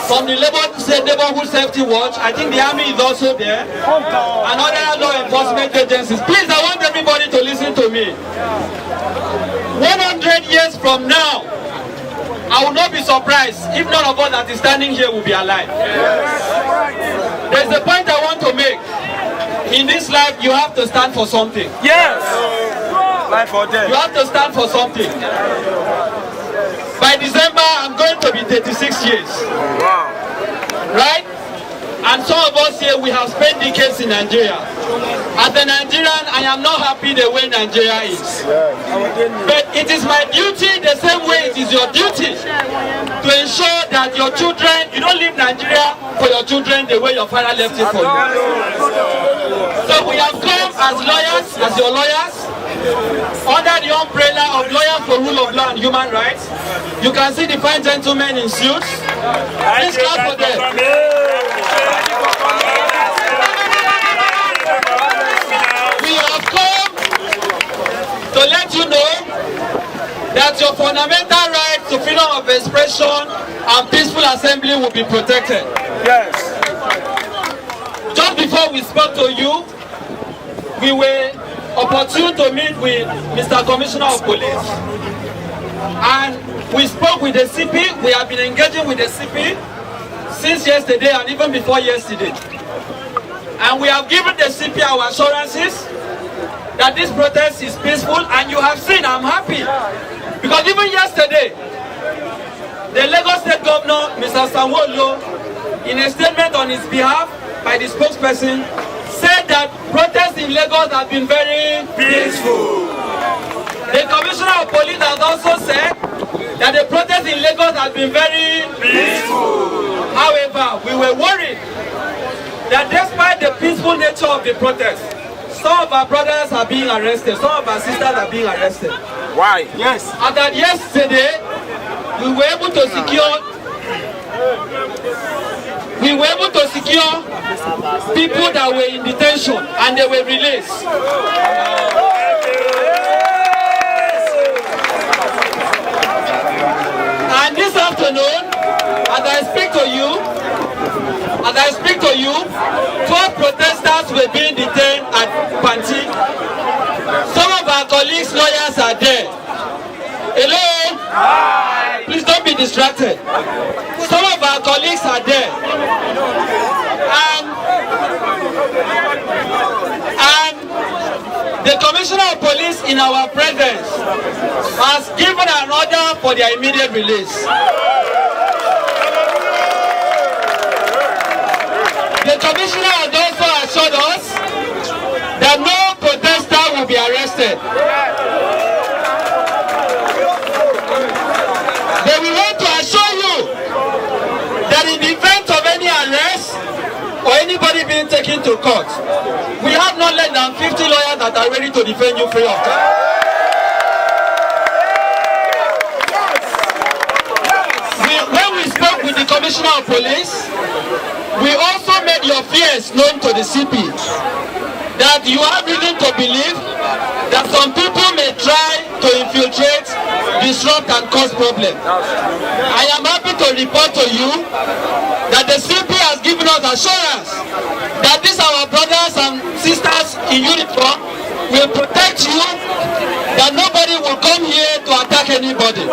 from the neighborhood safety watch. I think the army is also there, and other law enforcement agencies. Please, I want everybody to listen to me. 100 years from now, I will not be surprised if none of us that is standing here will be alive. There's a point I want to make. In this life, you have to stand for something. Yes. Life or death. You have to stand for something. By December, I'm going to be 36 years. Wow. Right? And some of us here, we have spent decades in Nigeria. As a Nigerian, I am not happy the way Nigeria is. But it is my duty, the same way it is your duty, to ensure that your children, you don't leave Nigeria for your children the way your father left it for you. So we have come as lawyers, as your lawyers, under the umbrella of Lawyers for Rule of Law and Human Rights. You can see the fine gentlemen in suits. Please clap for them. We have come to let you know that your fundamental right to freedom of expression and peaceful assembly will be protected. Yes. Just before we spoke to you, we were opportune to meet with Mr. Commissioner of Police. And we spoke with the CP. We have been engaging with the CP since yesterday and even before yesterday. And we have given the CP our assurances that this protest is peaceful, and you have seen, I'm happy. Because even yesterday, the Lagos State Governor, Mr. Sanwo-Olu, in a statement on his behalf by the spokesperson, said that protests in Lagos have been very peaceful. The Commissioner of Police has also said that the protests in Lagos have been very peaceful. However, we were worried that despite the peaceful nature of the protest, some of our brothers are being arrested, some of our sisters are being arrested. Why? Yes. And that yesterday, we were able to secure people that were in detention and they were released. And this afternoon, as I speak to you, 12 protesters were being detained at Panti. Some of our colleagues, lawyers, are there. Hello? Hi. Please don't be distracted. Some of our colleagues are there. And the Commissioner of Police in our presence has given an order for their immediate release. The Commissioner has also assured us that no protester will be arrested. But we want to assure you that in the event of any arrest or anybody being taken to court, we have not less than 50 lawyers that are ready to defend you free of charge. When we spoke with the Commissioner of Police, we also made your fears known to the CP, that you have reason to believe that some people may try to infiltrate, disrupt and cause problems. I am happy to report to you that the CP has given us assurance that these our brothers and sisters in uniform will protect you, that nobody will come here to attack anybody.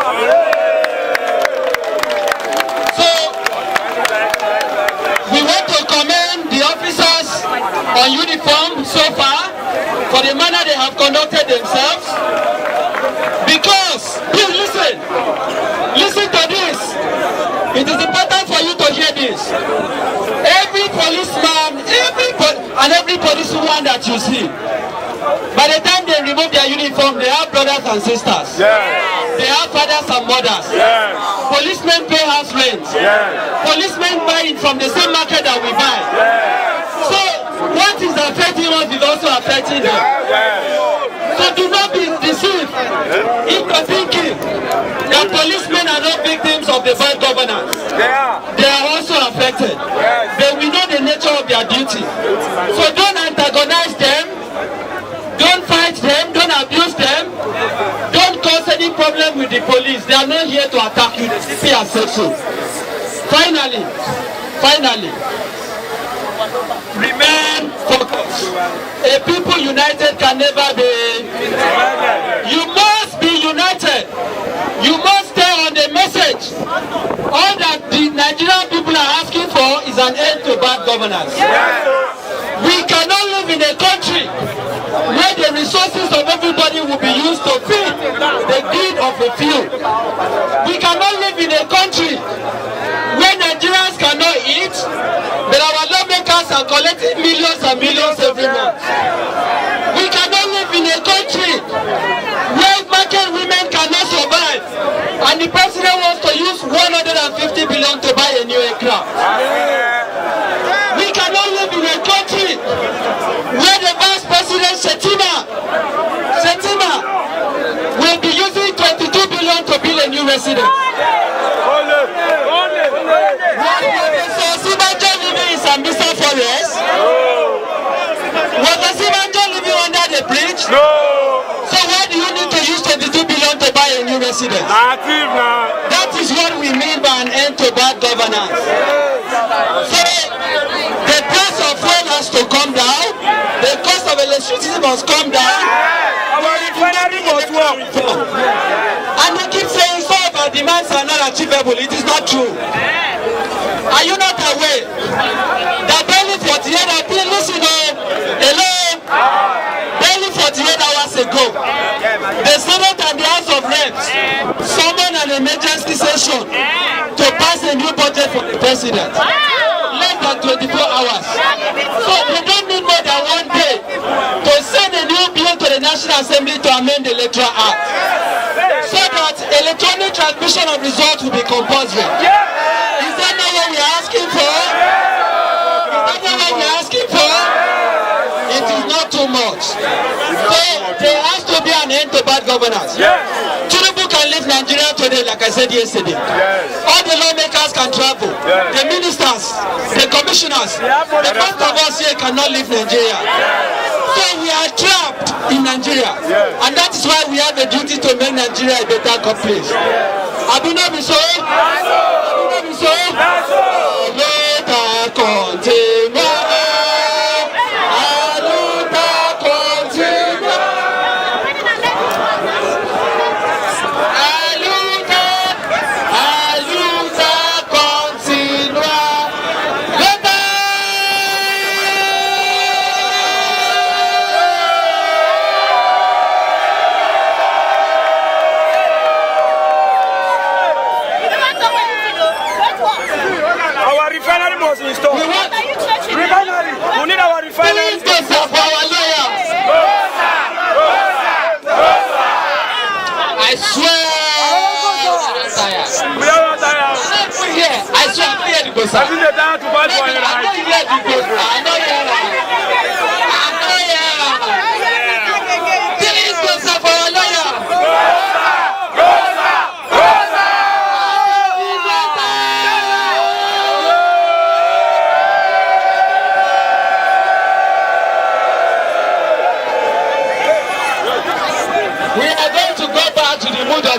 So, we want to commend the officers on uniform so far for the manner they have conducted themselves. Because, please listen to this. It is important for you to hear this. Every policeman, every policewoman that you see, by the time they remove their uniform, they have brothers and sisters. Yeah. They have fathers and mothers. Yes. Policemen pay house rent. Yes. Policemen buy it from the same market that we buy. Yes. So what is affecting us is also affecting them. Yes. So do not be deceived into thinking that policemen are not victims of the bad governance. They are also affected. They will know the nature of their duty. So don't antagonize them, don't fight them, don't abuse them, don't cause any problem with the police. They are not here to attack you. The CP has said so. Finally, remain focused. A people united can never be. You must be united. You must stay on the message. All that the Nigerian people are asking for is an end to bad governance. We cannot live in a country where the resources of everybody will be used to feed the greed of a few. We cannot live in a country where Nigerians cannot eat, but our lawmakers are collecting millions and millions every month. We cannot live in a country where market women cannot survive, and the president wants to use 150 billion to buy a new aircraft. We cannot live in a country where the vice president Shetima will be using 22 billion to build a new residence. Mr. Forest? Was the Simanjo living under the bridge? No. So why do you need to use 22 billion to buy a new residence? That is what we mean by an end to bad governance. So the price of fuel has to come down, the cost of electricity must come down. Our refinery must work. And we keep saying some of our demands are not achievable. It is not true. Are you not aware that barely 48 hours, listen, hello, barely 48 hours ago, the Senate and the House of Reps summoned an emergency session to pass a new budget for the president. Less than 24 hours. So they don't need more than 1 day to send a new bill to the National Assembly to amend the Electoral Act, so that electronic transmission of results will be compulsory. Is that not what we are asking for? Is that not what we are asking for? It is not too much. So there has to be an end to bad governance. Tinubu can leave Nigeria today, like I said yesterday. All the lawmakers can travel. The ministers, the commissioners, the most of us here cannot leave Nigeria. So we are trapped in Nigeria. And that is why we have a duty to make Nigeria a better place. Abina Biso? Abina Biso? Let us continue.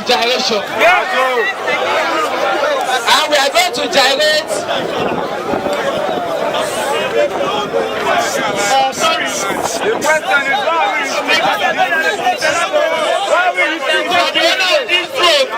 Gyration. And we are going to gyrate. Sorry. The question is why we this group.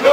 We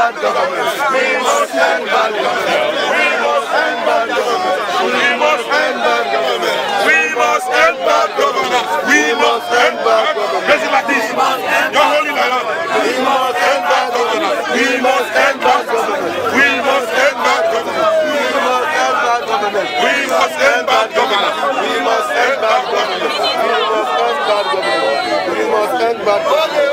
bad government. We must end bad government. We must end bad government. We must end bad government. We must end bad government. We must end bad government. Listen like this. You're holding like that. We must end bad government. We must end bad government. We must end bad government. We must end bad government. We must end bad government. We must end bad government. We must end bad government. We must end bad government.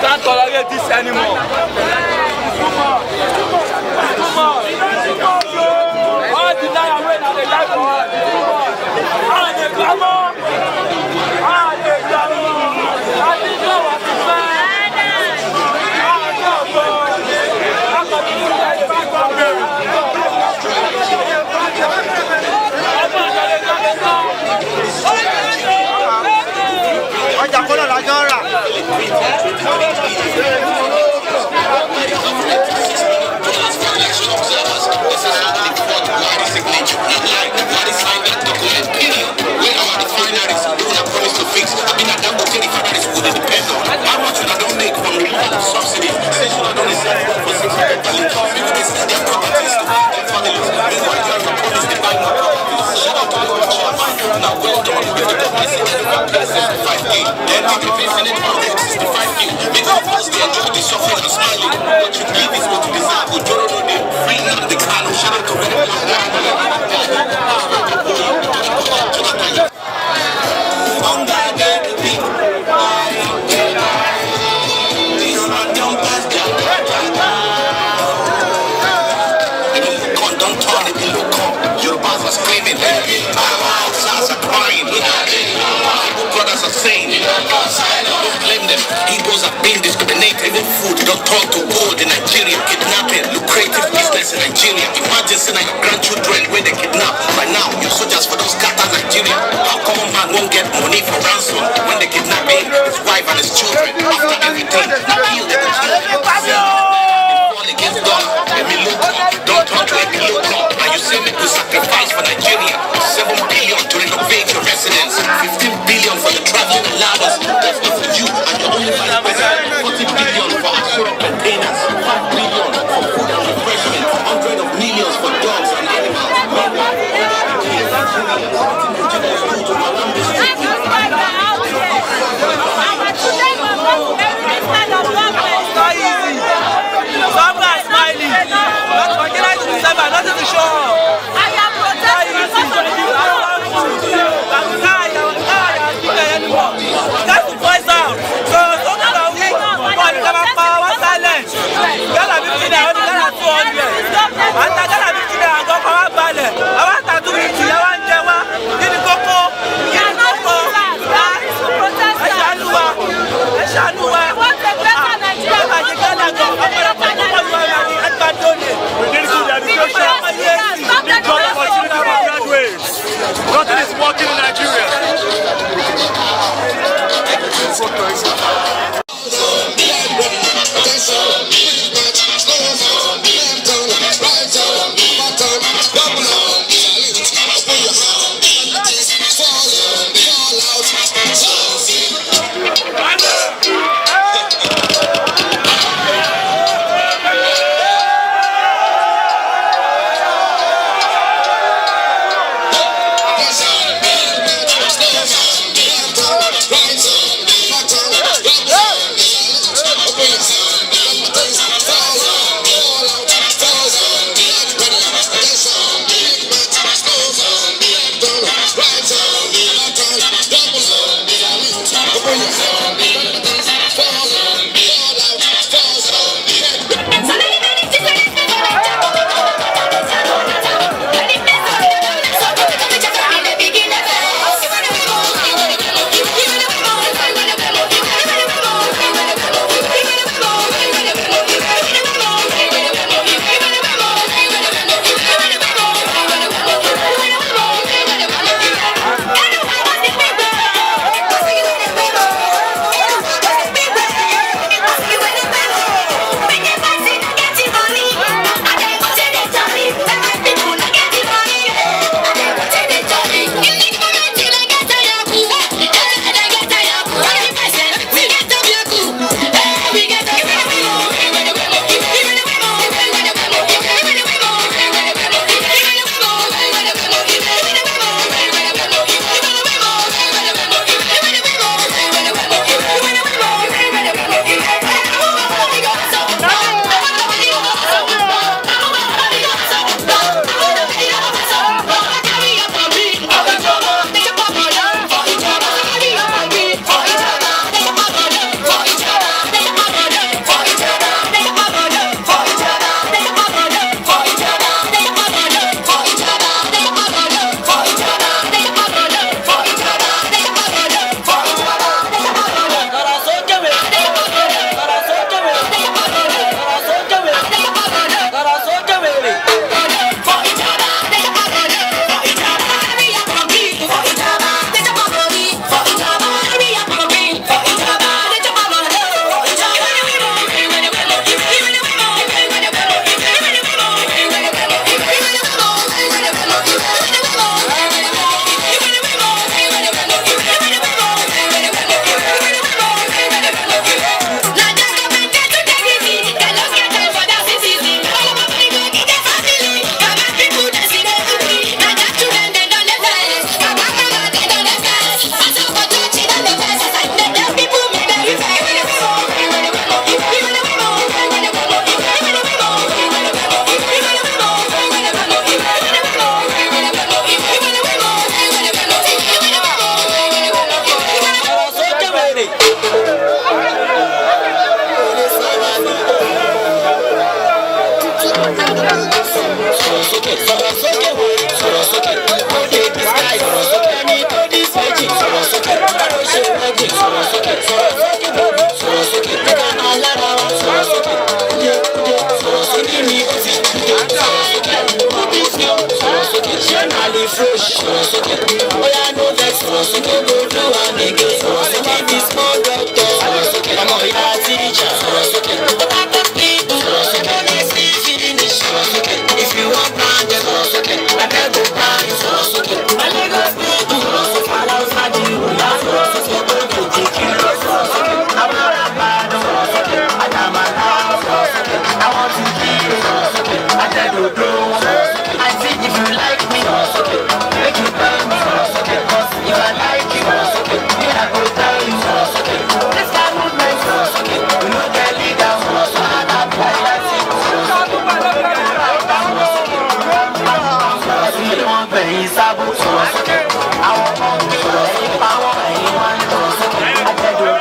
Can't tolerate this anymore. All the lie away now they lie for us. All the glamour. All the glamour. All the glamour. Don't blame them. Igbos have been discriminated. Even food don't turn to gold in Nigeria. Kidnapping, lucrative business in Nigeria. Imagine seeing your grandchildren when they kidnap. By now, your soldiers for those scatter Nigeria. How common man won't get money for ransom when they kidnap him, his wife and his children? After everything, they kill them. Fall against God. Don't turn to a below club. And you say make we sacrifice for Nigeria. 7 billion to renovate your residence. 15 billion for the traveling allowance. That's not for you and your only vice president. 40 billion for assurance containers. 5 billion for food and refreshment. Hundreds of millions for dogs and animals. If you want man, then I never go buy it. My Lagos people, follow I want to keep I tell you I think if you like me, make you tell me. If I like you, I go tell you. This kind of movement, you know get leader. You want very sabu, I want power, I tell you. I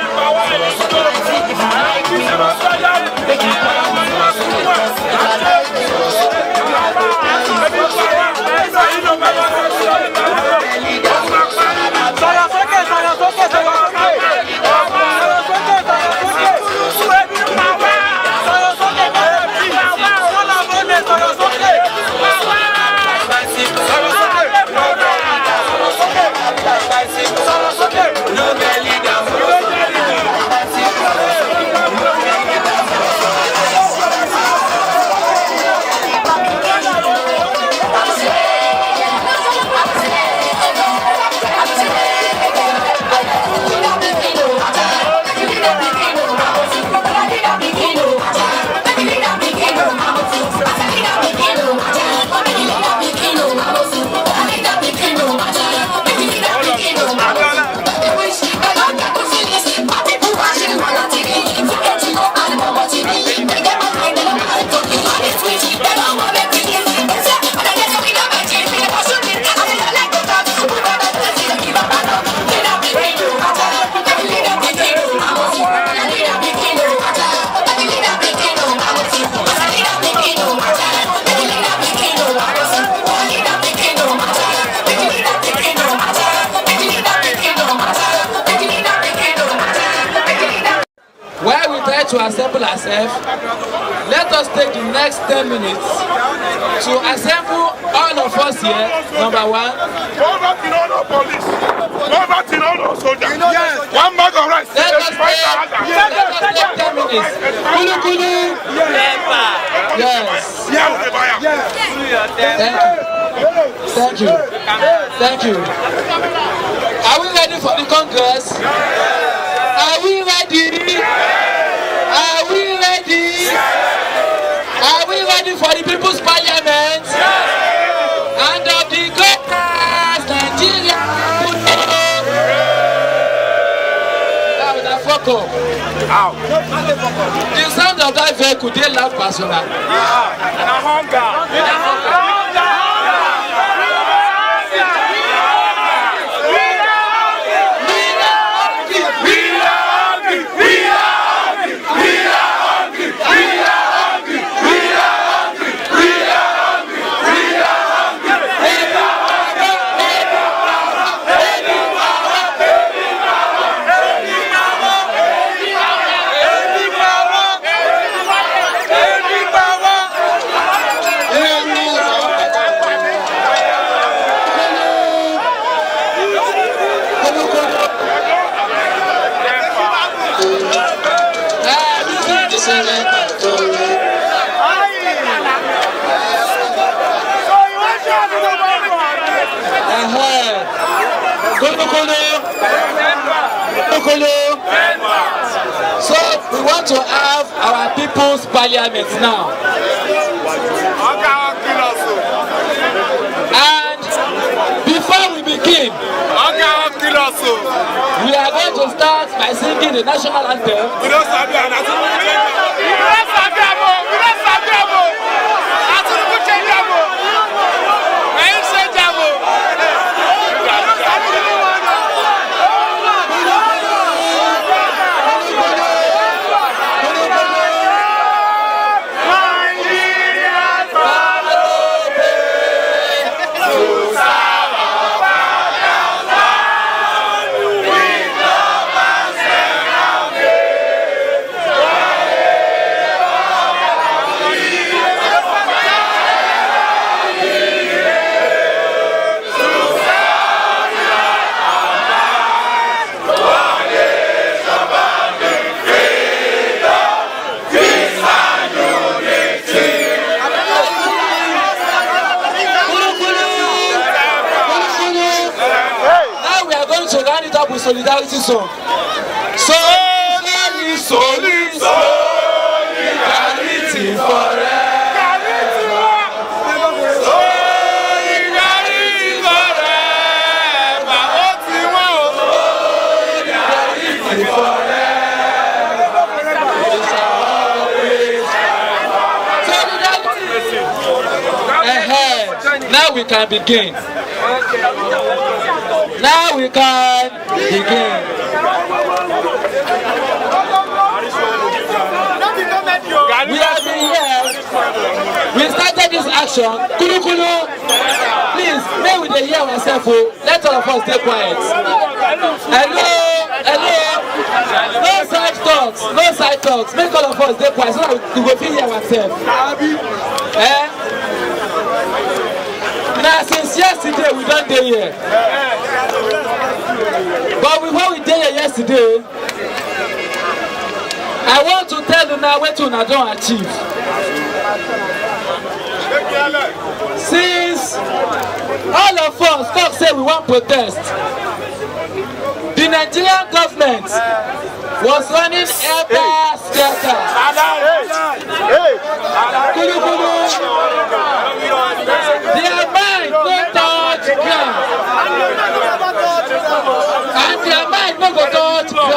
think if you like me, make you tell me. If I like to assemble ourselves, let us take the next 10 minutes to assemble all of us here. Number one, police, soldiers. Yes. One bag of rice. Let us take 10 minutes. Kulu kulu. Yes. Thank you. Thank you. Are we ready for the Congress? Are we ready? Are we ready? Are we ready for the People's Parliament? And of the governors, Nigeria. Now with a fuck up. The sound of that vehicle, they loud personal. And a hunger. So we want to have our People's Parliament now. And before we begin, we are going to start by singing the national anthem. with solidarity song. Solidarity forever. Now we can begin. Now we can begin. We have been here. We started this action. Kulu Kulu. Please, may we dey hear ourselves. Let all of us stay quiet. Hello. No side talks. No side talks. Make all of us stay quiet so that we go feel hear ourselves. Now since yesterday we don't dey here. But before we dey here yesterday, I want to tell you now what you don't achieve. Since all of us talk say we want protest, the Nigerian government was running ever scatter. Their mind no touch ground, and their mind no go touch ground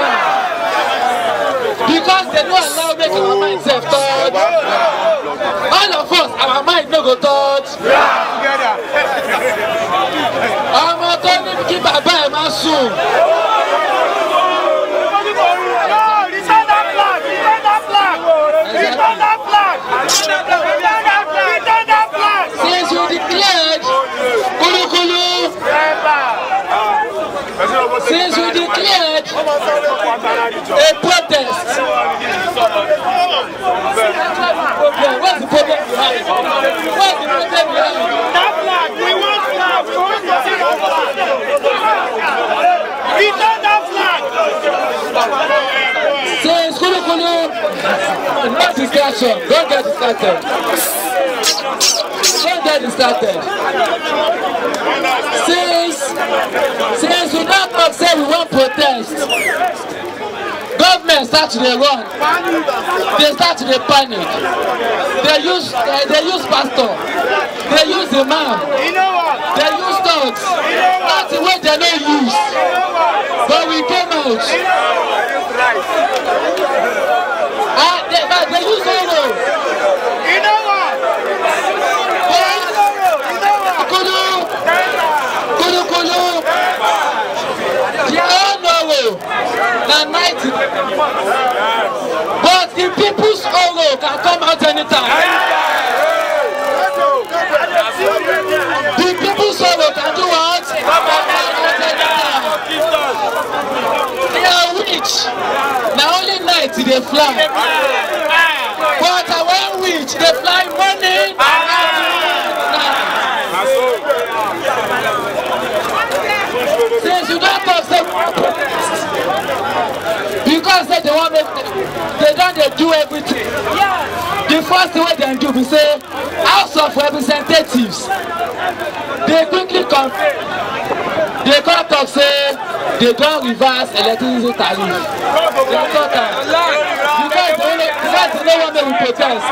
because they no allow make our mind self touch. All of us, our mind no go touch ground. Ọmọ tó ní kí bàbá ẹ̀ máa sùn. Since you declared since you declared a protest, what's the problem behind? What's the problem behind? That flag, we want flag. Return that flag. Since no distraction, don't get distracted. Don't get distracted. Since we don't talk say we want protest, government start to run. They start to panic. They use pastor. They use imam. They use thugs. That's the way they don't use. But we came out. They use Oro. You know what? Kulu. They are all Oro. Now 90. But the people's Oro can come out anytime. The people's Oro can do what? They are rich. Now only night they fly. But when rich they fly money. Since you don't talk say because they want make they don't do everything. The first thing they do is say House of Representatives. They quickly complain. They can't talk say they don't reverse electricity tariff. They don't talk because they don't want to protest.